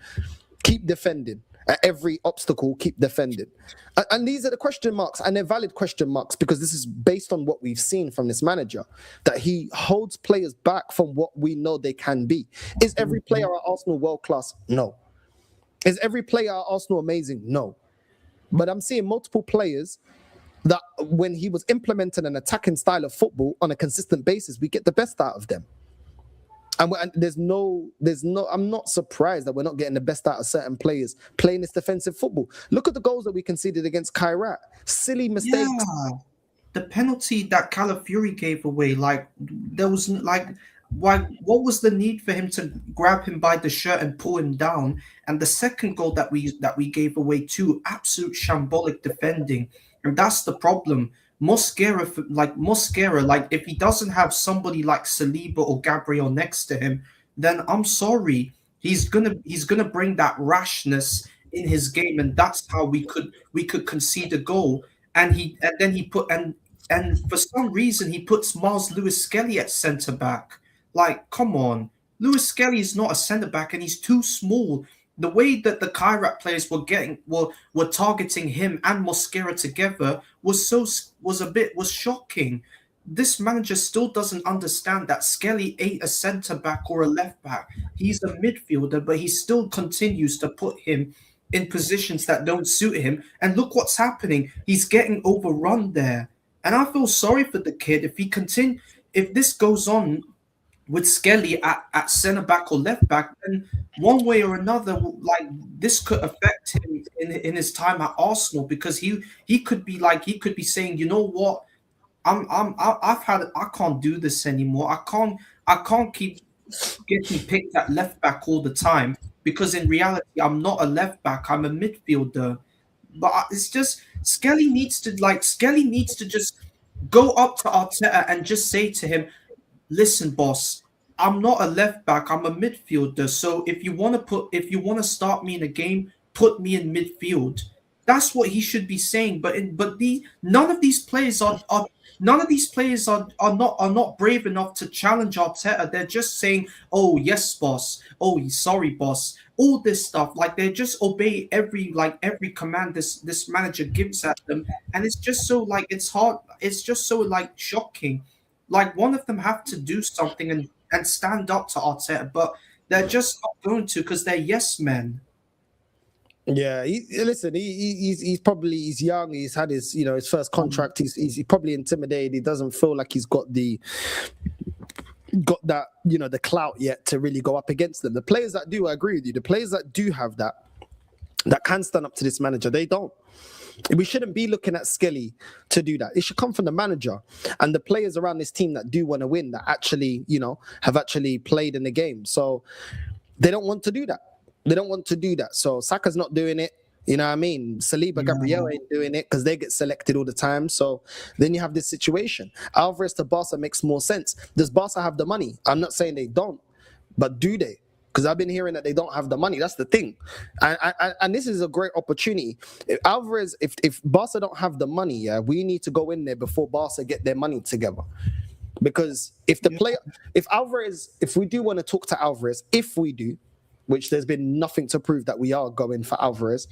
Keep defending. At every obstacle, keep defending. And these are the question marks, and they're valid question marks, because this is based on what we've seen from this manager, that he holds players back from what we know they can be. Is every player at Arsenal world-class? No. Is every player at Arsenal amazing? No. But I'm seeing multiple players that when he was implementing an attacking style of football on a consistent basis, we get the best out of them. And there's no. I'm not surprised that we're not getting the best out of certain players playing this defensive football. Look at the goals that we conceded against Kairat. Silly mistakes. Yeah. The penalty that Calafiori gave away, there was why? What was the need for him to grab him by the shirt and pull him down? And the second goal that we gave away too, absolute shambolic defending, and that's the problem. Mosquera, if he doesn't have somebody like Saliba or Gabriel next to him, then I'm sorry, he's gonna bring that rashness in his game, and that's how we could concede a goal. And for some reason he puts Miles Lewis-Skelly at centre back. Like, come on, Lewis-Skelly is not a centre back, and he's too small. The way that the Kairat players were targeting him and Mosquera together was shocking. This manager still doesn't understand that Skelly ain't a centre back or a left back. He's a midfielder, but he still continues to put him in positions that don't suit him. And look what's happening. He's getting overrun there. And I feel sorry for the kid. If this goes on with Skelly at centre back or left back, then one way or another, this could affect him in his time at Arsenal, because he could be saying, you know what, I can't do this anymore. I can't keep getting picked at left back all the time, because in reality I'm not a left back, I'm a midfielder. But it's just Skelly needs to just go up to Arteta and just say to him, listen, boss, I'm not a left back. I'm a midfielder. So if you want to start me in a game, put me in midfield. That's what he should be saying. But none of these players are not brave enough to challenge Arteta. They're just saying, "Oh yes, boss. Oh sorry, boss." All this stuff, like they just obey every command this manager gives at them, and it's just so like it's hard. It's just so like shocking. Like one of them have to do something and stand up to Arteta, but they're just not going to because they're yes men. Yeah, he's probably young. He's had his his first contract. He's probably intimidated. He doesn't feel like he's got that the clout yet to really go up against them. The players that do, I agree with you. The players that do have that can stand up to this manager, they don't. We shouldn't be looking at Skelly to do that. It should come from the manager and the players around this team that do want to win, that actually have actually played in the game. So they don't want to do that. So Saka's not doing it. You know what I mean? Saliba, Gabriel ain't doing it because they get selected all the time. So then you have this situation. Alvarez to Barca makes more sense. Does Barca have the money? I'm not saying they don't, but do they? Because I've been hearing that they don't have the money. That's the thing. And this is a great opportunity. If Alvarez, if Barca don't have the money, we need to go in there before Barca get their money together. Because if Alvarez, if we do want to talk to Alvarez, if we do, which there's been nothing to prove that we are going for Alvarez,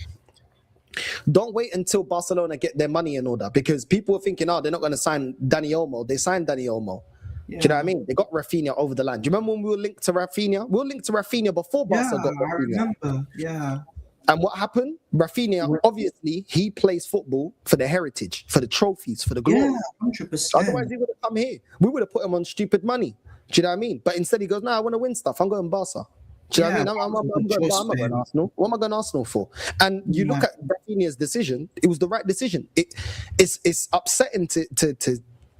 don't wait until Barcelona get their money in order, because people are thinking, they're not going to sign Dani Olmo. They signed Dani Olmo. Yeah. Do you know what I mean? They got Rafinha over the line. Do you remember when we were linked to Rafinha? We were linked to Rafinha before Barca got Rafinha. I remember. Yeah. And what happened? Rafinha, obviously, he plays football for the heritage, for the trophies, for the glory. Yeah, 100%. Otherwise, he would have come here. We would have put him on stupid money. Do you know what I mean? But instead, he goes, I want to win stuff. I'm going Barca. Do you know what I mean? I'm not going to Arsenal. What am I going to Arsenal for? And you look at Rafinha's decision, it was the right decision. It's upsetting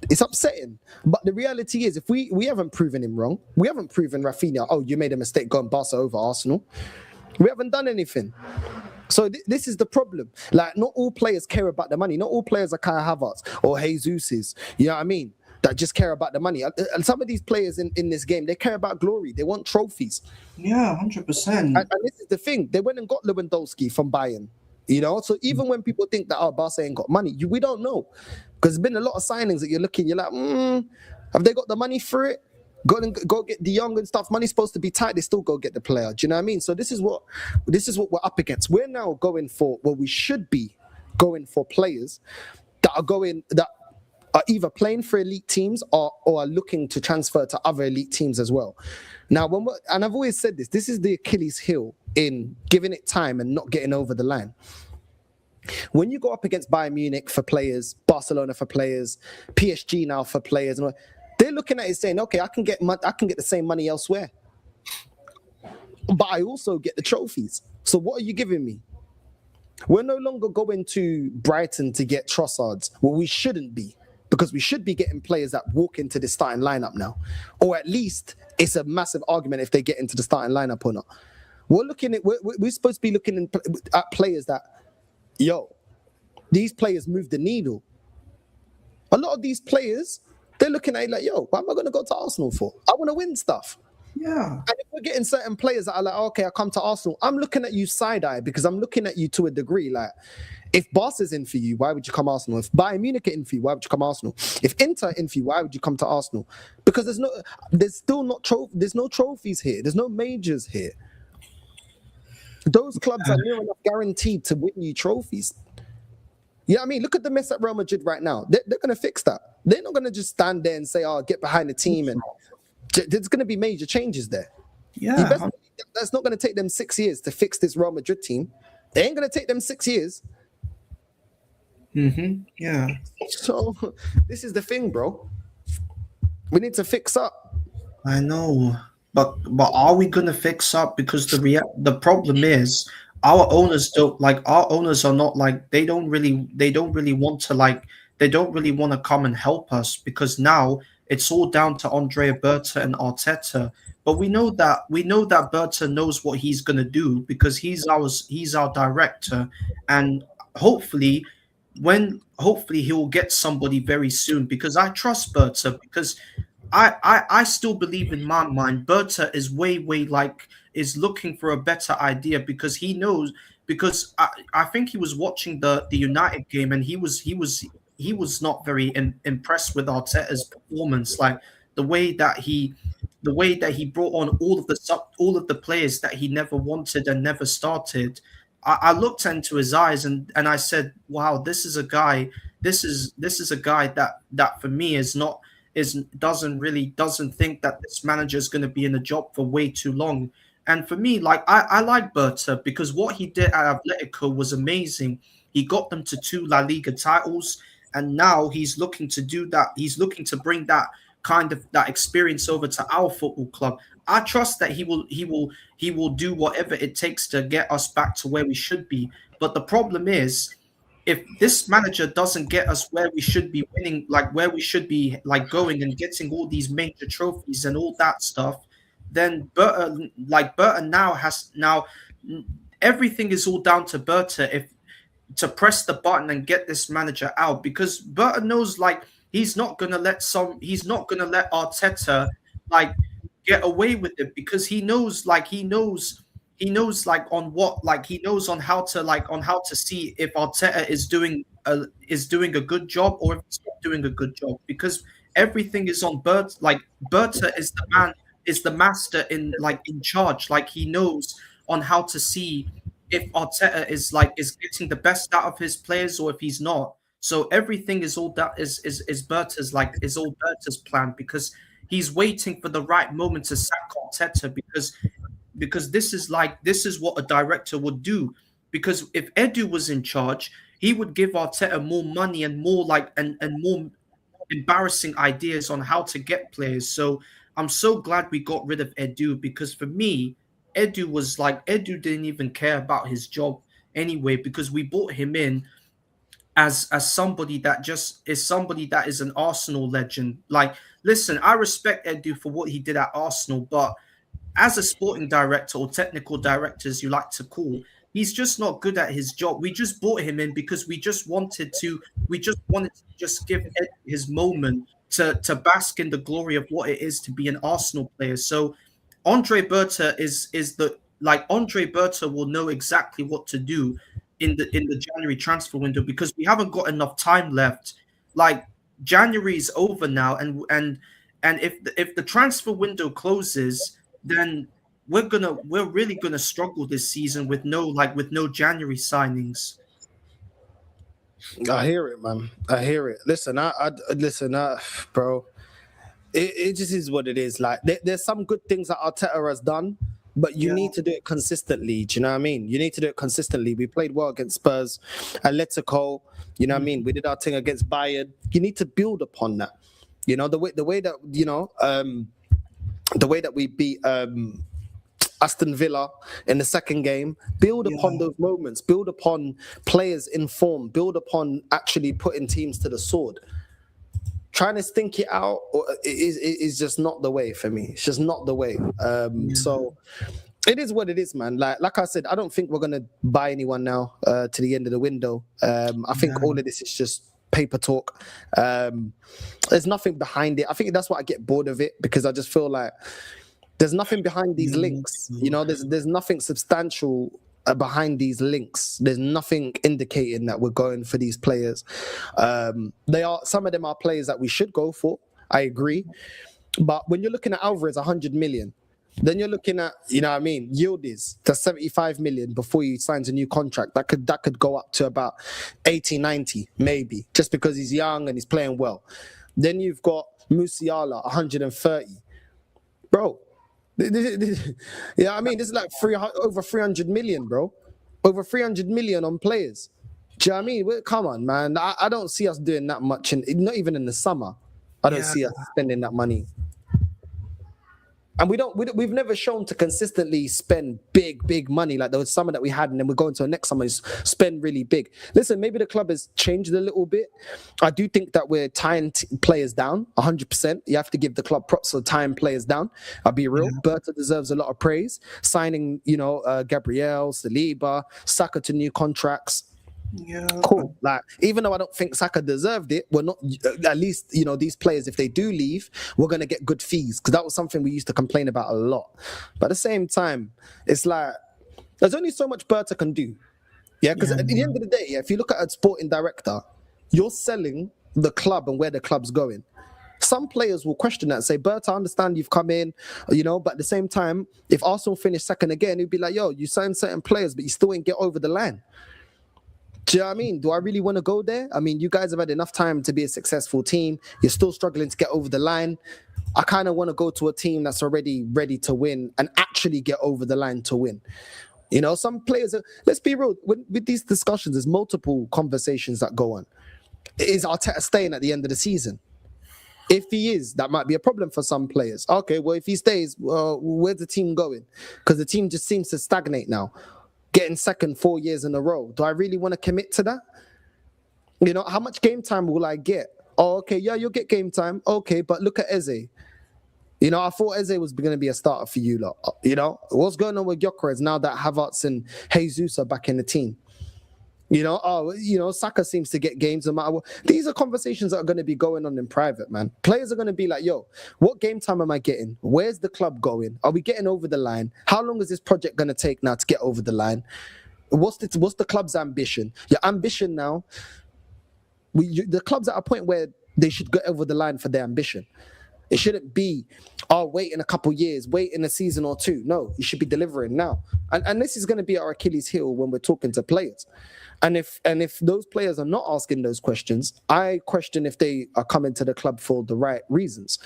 it's upsetting. But the reality is, if we haven't proven him wrong, we haven't proven Rafinha, you made a mistake going Barca over Arsenal. We haven't done anything. So this is the problem. Like, not all players care about the money. Not all players are Kai Havertz or Jesus's. You know what I mean? That just care about the money. And some of these players in this game, they care about glory. They want trophies. Yeah, 100%. And this is the thing. They went and got Lewandowski from Bayern. So even when people think that Barca ain't got money, we don't know. Because there's been a lot of signings that you're like, have they got the money for it? Go get De Jong and stuff. Money's supposed to be tight. They still go get the player. Do you know what I mean? So this is what we're up against. We're now going for, we should be going for players that are either playing for elite teams or are looking to transfer to other elite teams as well. Now, and I've always said this is the Achilles heel in giving it time and not getting over the line. When you go up against Bayern Munich for players, Barcelona for players, PSG now for players, they're looking at it saying, okay, I can get the same money elsewhere, but I also get the trophies. So what are you giving me? We're no longer going to Brighton to get Trossards. Well, we shouldn't be, because we should be getting players that walk into the starting lineup now, or at least it's a massive argument if they get into the starting lineup or not. We're supposed to be looking at players that, these players move the needle. A lot of these players, they're looking at it like, what am I going to go to Arsenal for? I want to win stuff. Yeah. And if we're getting certain players that are like, okay, I come to Arsenal, I'm looking at you side-eye, because I'm looking at you to a degree. Like, if Barca's in for you, why would you come Arsenal? If Bayern Munich are in for you, why would you come Arsenal? If Inter are in for you, why would you come to Arsenal? Because there's no trophies here. There's no majors here. Those clubs are near enough guaranteed to win you trophies. You know what I mean? Look at the mess at Real Madrid right now. They're going to fix that. They're not going to just stand there and say, get behind the team. And there's going to be major changes there. Yeah. That's not going to take them 6 years to fix this Real Madrid team. They ain't going to take them 6 years. Mm-hmm. Yeah. So this is the thing, bro. We need to fix up. I know. But are we going to fix up? Because the problem is, our owners are not like, they don't really want to come and help us, because now it's all down to Andrea Berta and Arteta. But we know that Berta knows what he's gonna do, because he's our director, and hopefully he will get somebody very soon, because I trust Berta, because I still believe in my mind Berta is way is looking for a better idea because he knows because I think he was watching the United game and he was not very impressed with Arteta's performance, like the way that he brought on all of the players that he never wanted and never started. I looked into his eyes and I said, wow, this is a guy that for me doesn't think that this manager is going to be in the job for way too long. And for me, like I like Berta because what he did at Atletico was amazing. He got them to 2 La Liga titles, and now he's looking to do that. He's looking to bring that experience over to our football club. I trust that he will do whatever it takes to get us back to where we should be. But the problem is, if this manager doesn't get us where we should be winning, like where we should be like going and getting all these major trophies and all that stuff, then Berta now everything is all down to Berta to press the button and get this manager out, because Berta knows like he's not gonna let Arteta like get away with it, because he knows on how to see if Arteta is doing a good job or if he's not doing a good job, because everything is on Berta. Like Berta is the master in charge. Like he knows on how to see if Arteta is getting the best out of his players or if he's not. So everything is all Berta's plan, because he's waiting for the right moment to sack Arteta, because this is what a director would do. Because if Edu was in charge, he would give Arteta more money and more more embarrassing ideas on how to get players. So I'm so glad we got rid of Edu, because for me, Edu didn't even care about his job anyway, because we brought him in as somebody that is an Arsenal legend. Like, listen, I respect Edu for what he did at Arsenal, but as a sporting director or technical director, as you like to call, he's just not good at his job. We just brought him in because we just wanted to give Edu his moment to bask in the glory of what it is to be an Arsenal player. So Andre Berta Andre Berta will know exactly what to do in the January transfer window, because we haven't got enough time left. Like, January is over now, and if the transfer window closes, then we're really gonna struggle this season with no January signings. I hear it, man. I hear it. Listen, bro. It just is what it is. Like, there's some good things that Arteta has done, but you need to do it consistently. Do you know what I mean? You need to do it consistently. We played well against Spurs, Atletico. You know what I mean? We did our thing against Bayern. You need to build upon that. You know, the way that we beat Aston Villa in the second game, build upon those moments, build upon players in form, build upon actually putting teams to the sword. Trying to stink it out is just not the way for me. It's just not the way. So it is what it is, man. Like I said, I don't think we're gonna buy anyone now to the end of the window. I think all of this is just paper talk. There's nothing behind it. I think that's why I get bored of it, because I just feel like there's nothing behind these links. You know, there's nothing substantial behind these links. There's nothing indicating that we're going for these players. Some of them are players that we should go for. I agree. But when you're looking at Alvarez, 100 million, then you're looking at, you know what I mean, Yildiz, that's 75 million before he signs a new contract. That could go up to about 80, 90, maybe, just because he's young and he's playing well. Then you've got Musiala, 130. Bro, yeah, I mean, this is like over 300 million, bro. Over 300 million on players. Do you know what I mean? Well, come on, man. I don't see us doing that much, not even in the summer. I don't see us spending that money. And we've never shown to consistently spend big money like there was summer that we had, and then we're going to the next summer and spend really big. Listen, maybe the club has changed a little bit. I do think that we're tying players down 100%. You have to give the club props for tying players down. I'll be real. Berta deserves a lot of praise. Signing, Gabriel, Saliba, Saka to new contracts. Yeah. Cool. Like, even though I don't think Saka deserved it, we're not, at least, these players, if they do leave, we're going to get good fees. Because that was something we used to complain about a lot. But at the same time, it's like, there's only so much Berta can do. Yeah, because at the end of the day, if you look at a sporting director, you're selling the club and where the club's going. Some players will question that and say, Berta, I understand you've come in, but at the same time, if Arsenal finish second again, it'd be like, yo, you signed certain players, but you still ain't get over the line. Do you know what I mean? Do I really want to go there? I mean, you guys have had enough time to be a successful team. You're still struggling to get over the line. I kind of want to go to a team that's already ready to win and actually get over the line to win. Some players, let's be real, with these discussions, there's multiple conversations that go on. Is Arteta staying at the end of the season? If he is, that might be a problem for some players. Okay, well, if he stays, where's the team going? Because the team just seems to stagnate now. Getting second 4 years in a row. Do I really want to commit to that? How much game time will I get? Oh, okay, yeah, you'll get game time. Okay, but look at Eze. I thought Eze was going to be a starter for you lot. What's going on with Gyökeres now that Havertz and Jesus are back in the team? Saka seems to get games no matter what. These are conversations that are going to be going on in private, man. Players are going to be like, yo, what game time am I getting? Where's the club going? Are we getting over the line? How long is this project going to take now to get over the line? What's the club's ambition? Your ambition now, the club's at a point where they should get over the line for their ambition. It shouldn't be, wait in a couple years, wait in a season or two. No, you should be delivering now. And this is going to be our Achilles heel when we're talking to players. And if those players are not asking those questions, I question if they are coming to the club for the right reasons.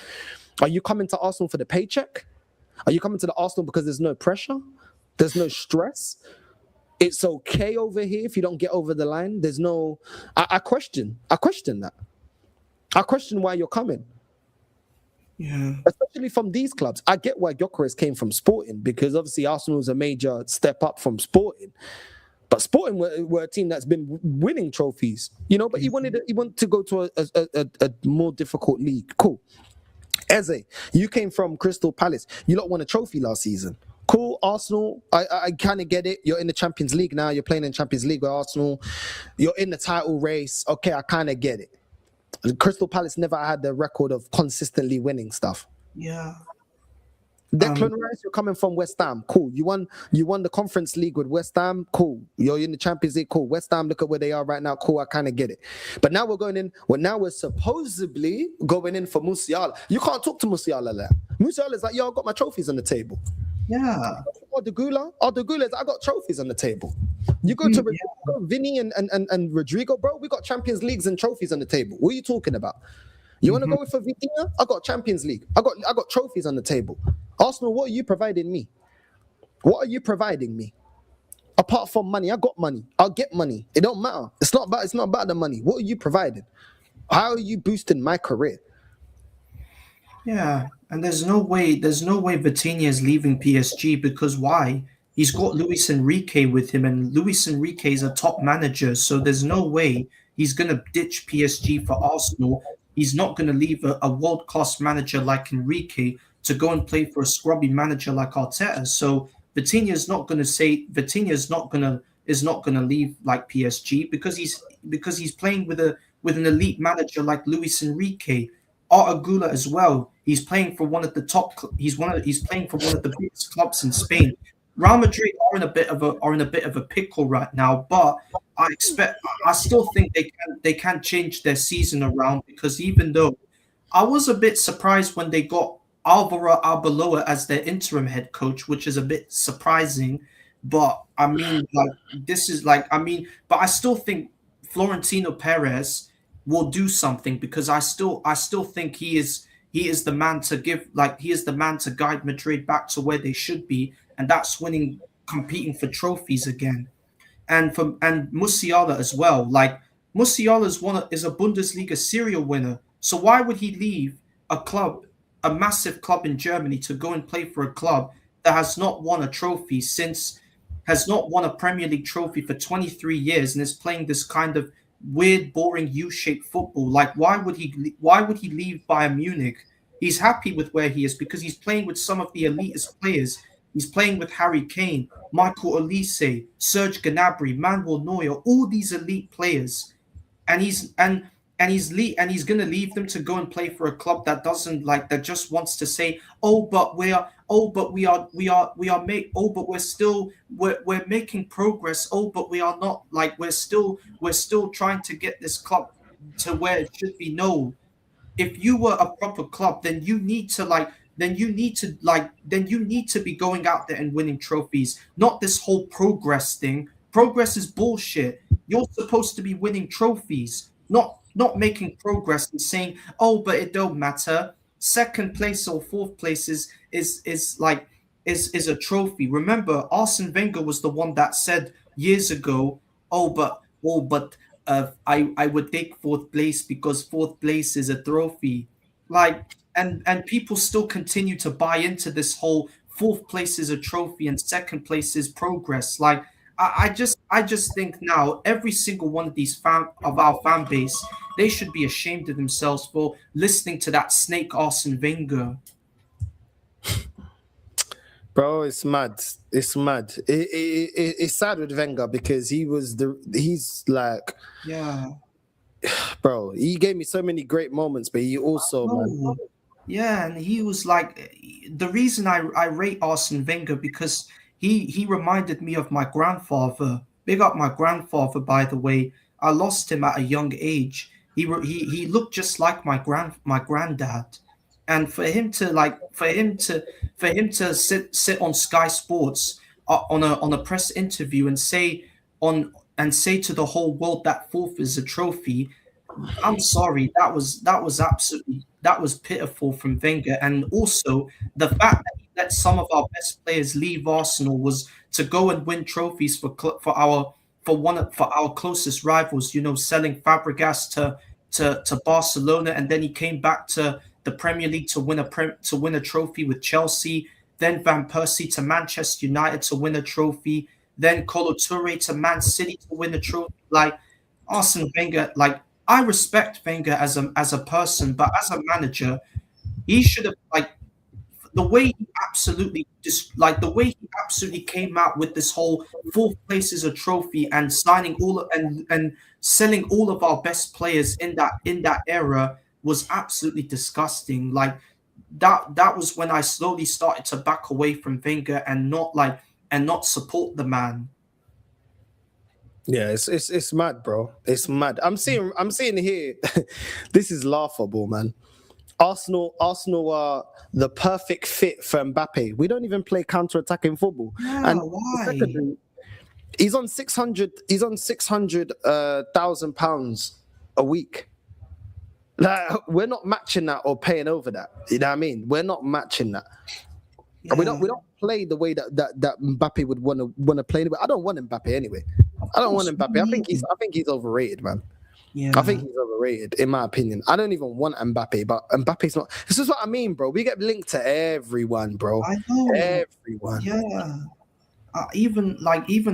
Are you coming to Arsenal for the paycheck? Are you coming to the Arsenal because there's no pressure? There's no stress? It's okay over here if you don't get over the line? There's no... I question that. I question why you're coming. Yeah. Especially from these clubs. I get why Gyökeres came from Sporting, because obviously Arsenal is a major step up from Sporting. But Sporting were a team that's been winning trophies, but he wanted to go to a more difficult league. Cool. Eze, you came from Crystal Palace. You lot won a trophy last season. Cool. Arsenal, I kind of get it. You're in the Champions League now. You're playing in Champions League with Arsenal. You're in the title race. Okay, I kind of get it. Crystal Palace never had the record of consistently winning stuff. Yeah. Declan Rice, you're coming from West Ham. Cool. You won the Conference League with West Ham. Cool. You're in the Champions League. Cool. West Ham, look at where they are right now. Cool. I kind of get it. But now we're supposedly going in for Musiala. You can't talk to Musiala like that. Musiala's like, yo, I got my trophies on the table. Yeah. Ødegaard, I got trophies on the table. You go to Vinny and Rodrigo, bro, we got Champions Leagues and trophies on the table. What are you talking about? You want to go for Vitinha? I got Champions League. I got trophies on the table. Arsenal, what are you providing me? What are you providing me? Apart from money, I got money. I'll get money. It don't matter. It's not about the money. What are you providing? How are you boosting my career? Yeah, and there's no way Vitinha is leaving PSG, because why? He's got Luis Enrique with him, and Luis Enrique is a top manager, so there's no way he's going to ditch PSG for Arsenal. He's not going to leave a world-class manager like Enrique to go and play for a scrubby manager like Arteta. So Vitinha is not going to leave like PSG because he's playing with an elite manager like Luis Enrique. Ødegaard as well. He's playing for one of the top. He's playing for one of the biggest clubs in Spain. Real Madrid are in a bit of a pickle right now, but I still think they can change their season around, because even though I was a bit surprised when they got Alvaro Arbeloa as their interim head coach, which is a bit surprising, but I mean, but I still think Florentino Perez will do something, because I still think he is the man to guide Madrid back to where they should be, and that's competing for trophies again. And Musiala as well. Like, Musiala is a Bundesliga serial winner. So why would he leave a massive club in Germany, to go and play for a club that has not won a trophy has not won a Premier League trophy for 23 years and is playing this kind of weird, boring U-shaped football? Like, why would he leave Bayern Munich? He's happy with where he is because he's playing with some of the elitist players He's playing with Harry Kane, Michael Olise, Serge Gnabry, Manuel Neuer, all these elite players, and he's gonna leave them to go and play for a club that doesn't like that just wants to say, but we're making progress. But we are not, like, we're still trying to get this club to where it should be. No, if you were a proper club, then you need to be going out there and winning trophies, not this whole progress thing. Progress is bullshit. You're supposed to be winning trophies, not making progress and saying, but it don't matter. Second place or fourth place is a trophy. Remember, Arsene Wenger was the one that said years ago, I would take fourth place because fourth place is a trophy. Like, and people still continue to buy into this whole fourth place is a trophy and second place is progress. Like, I just think now every single one of these our fan base, they should be ashamed of themselves for listening to that snake Arsene Wenger. Bro, it's mad. It's mad. It's sad with Wenger because he's like, yeah, bro. He gave me so many great moments, but he also, man. Yeah, and he was like, the reason I rate Arsene Wenger because he reminded me of my grandfather. Big up my grandfather, by the way. I lost him at a young age. He looked just like my granddad. And for him to sit on Sky Sports on a press interview and say to the whole world that fourth is a trophy, I'm sorry, that was pitiful from Wenger. And also the fact that he let some of our best players leave Arsenal was to go and win trophies for our closest rivals. You know, selling Fabregas to Barcelona, and then he came back to the Premier League to win a trophy with Chelsea. Then Van Persie to Manchester United to win a trophy. Then Kolo Touré to Man City to win a trophy. Like, Arsene Wenger, like, I respect Wenger as a person, but as a manager, he should have, like, the way he absolutely came out with this whole fourth place is a trophy and signing and selling all of our best players in that era was absolutely disgusting. Like, that was when I slowly started to back away from Wenger and not support the man. Yeah, it's mad, bro. It's mad. I'm seeing here. This is laughable, man. Arsenal are the perfect fit for Mbappe. We don't even play counter-attacking football. Yeah, and why? Secondly, he's on 600,000 pounds a week. Like, we're not matching that or paying over that. You know what I mean? We're not matching that. Yeah. We don't play the way that Mbappe would want to play. I don't want Mbappe anyway. I don't want Mbappe. I think he's overrated, man. Yeah. I think he's overrated, in my opinion. I don't even want Mbappe, but Mbappe's not. This is what I mean, bro. We get linked to everyone, bro. I know. Everyone. Yeah. Even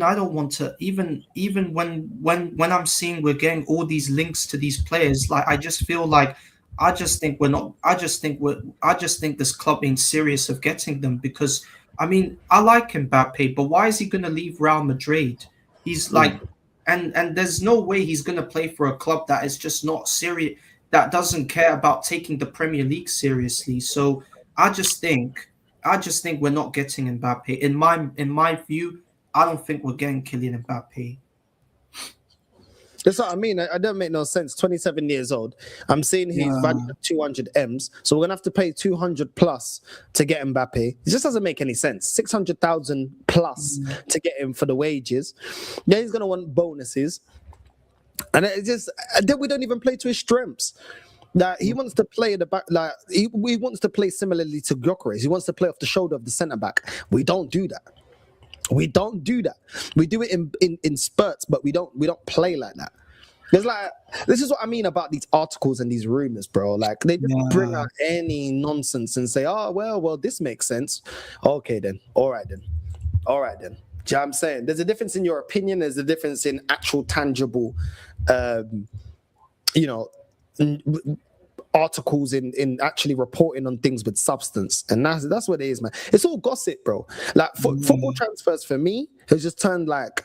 I don't want to. Even when I'm seeing we're getting all these links to these players, like, I just feel like I just think this club ain't serious of getting them, because I mean, I like Mbappe, but why is he going to leave Real Madrid? He's like, and there's no way he's going to play for a club that is just not serious, that doesn't care about taking the Premier League seriously. So I just think we're not getting Mbappe. In my view, I don't think we're getting Kylian Mbappe. That's what I mean. I don't make no sense. 27 years old. I'm seeing he's valued at 200 M's. So we're going to have to pay 200 plus to get Mbappe. It just doesn't make any sense. 600,000 plus to get him for the wages. Then he's going to want bonuses. And then we don't even play to his strengths. That he wants to play at the back, like he wants to play similarly to Gyökeres. He wants to play off the shoulder of the centre back. We don't do that. We don't do that. We do it in spurts, but we don't play like that. There's like, this is what I mean about these articles and these rumors, bro. Like, they just bring out any nonsense and say, oh, well, this makes sense. Okay, then. All right, then. Do you know what I'm saying? There's a difference in your opinion. There's a difference in actual tangible, articles in actually reporting on things with substance, and that's what it is, man. It's all gossip, bro. Like football transfers for me has just turned like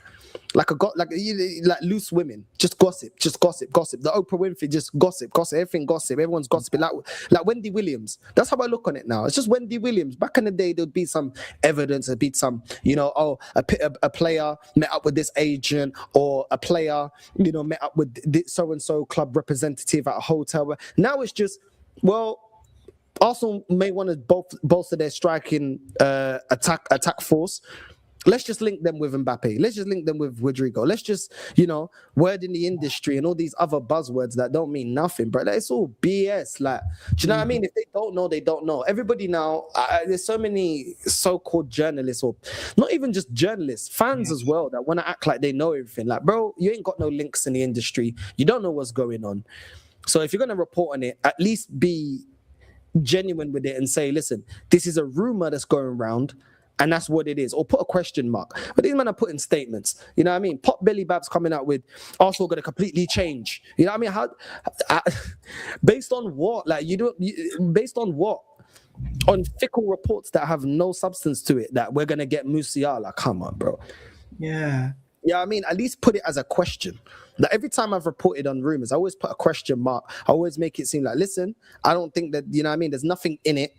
loose women, just gossip. The Oprah Winfrey, just gossip, everything gossip. Everyone's gossiping, like Wendy Williams. That's how I look on it now. It's just Wendy Williams. Back in the day, there'd be some evidence, there'd be some, a player met up with this agent, or a player, met up with so and so club representative at a hotel. Now it's just, well, Arsenal may want to bolster their striking attack force. Let's just link them with Mbappe. Let's just link them with Rodrigo. Let's just, word in the industry and all these other buzzwords that don't mean nothing, bro. It's all BS. Like, do you know what I mean? If they don't know, they don't know. Everybody now, there's so many so-called journalists, or not even just journalists, fans as well, that want to act like they know everything. Like, bro, you ain't got no links in the industry. You don't know what's going on. So if you're going to report on it, at least be genuine with it and say, listen, this is a rumor that's going around, and that's what it is. Or put a question mark. But these men are putting statements. You know what I mean? Pop Belly Babs coming out with Arsenal going to completely change. You know what I mean? How based on what? Like, based on what? On fickle reports that have no substance to it, that we're going to get Musiala. Come on, bro. Yeah. Yeah, I mean, at least put it as a question. Like, every time I've reported on rumors, I always put a question mark. I always make it seem like, listen, I don't think that, you know what I mean? There's nothing in it.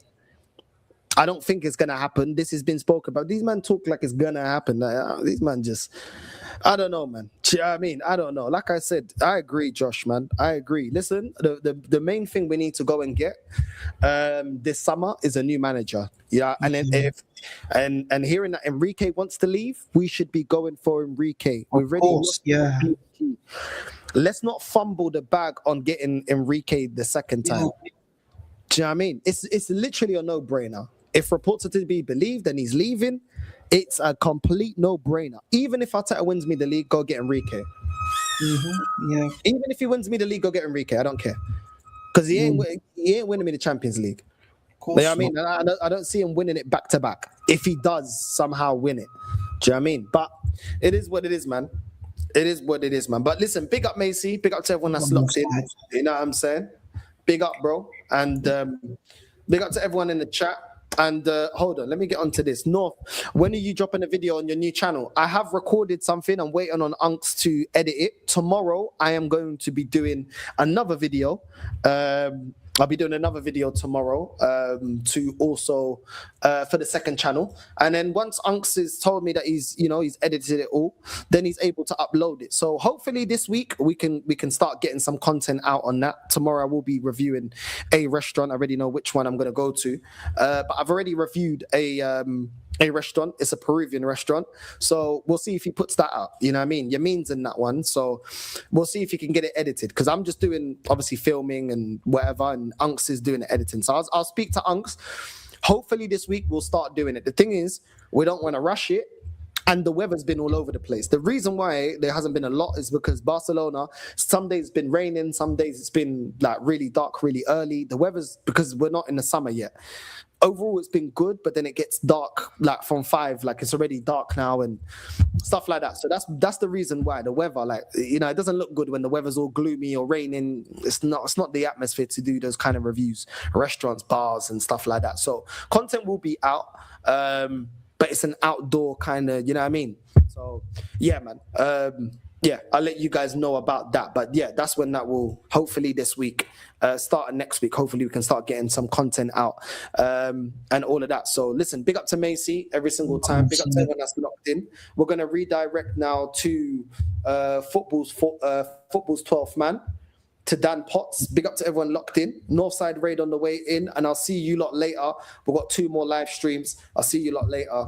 I don't think it's going to happen. This has been spoken about. These men talk like it's going to happen. Like, these men just, I don't know, man. You know what I mean? I don't know. Like I said, I agree, Josh, man. I agree. Listen, the main thing we need to go and get this summer is a new manager. Yeah, and then and hearing that Enrique wants to leave, we should be going for Enrique. Of course, yeah. Let's not fumble the bag on getting Enrique the second time. Yeah. Do you know what I mean? It's literally a no-brainer. If reports are to be believed and he's leaving, it's a complete no-brainer. Even if Arteta wins me the league, go get Enrique. Yeah. Even if he wins me the league, go get Enrique. I don't care. Because he ain't winning me the Champions League. You know what I mean? I don't see him winning it back-to-back. If he does somehow win it. Do you know what I mean? But it is what it is, man. It is what it is, man. But listen, big up Macy. Big up to everyone that's locked in. You know what I'm saying? Big up, bro. And big up to everyone in the chat. And hold on, let me get onto this. North, when are you dropping a video on your new channel? I have recorded something. I'm waiting on Unks to edit it. Tomorrow, I am going to be doing another video. I'll be doing another video tomorrow to also for the second channel. And then once Unks has told me that he's edited it all, then he's able to upload it. So hopefully this week we can start getting some content out on that. Tomorrow I will be reviewing a restaurant. I already know which one I'm going to go to. But I've already reviewed a restaurant. It's a Peruvian restaurant. So we'll see if he puts that out. You know what I mean? Yamin's in that one. So we'll see if he can get it edited. Because I'm just doing, obviously, filming and whatever. And Unks is doing the editing. So I'll speak to Unks. Hopefully this week we'll start doing it. The thing is, we don't want to rush it. And the weather's been all over the place. The reason why there hasn't been a lot is because Barcelona, some days it's been raining, some days it's been like really dark, really early. The weather's, because we're not in the summer yet. Overall, it's been good, but then it gets dark like from 5, like it's already dark now and stuff like that. So that's the reason why the weather, like, it doesn't look good when the weather's all gloomy or raining. It's not the atmosphere to do those kind of reviews, restaurants, bars, and stuff like that. So content will be out. But it's an outdoor kind of, you know what I mean? So, yeah, man. Yeah, I'll let you guys know about that. But, yeah, that's when that will, hopefully this week, start next week. Hopefully we can start getting some content out and all of that. So, listen, big up to Macy every single time. Big up to everyone that's locked in. We're going to redirect now to football's 12th man, to Dan Potts. Big up to everyone locked in. Northside raid on the way in, and I'll see you lot later. We've got 2 more live streams. I'll see you lot later.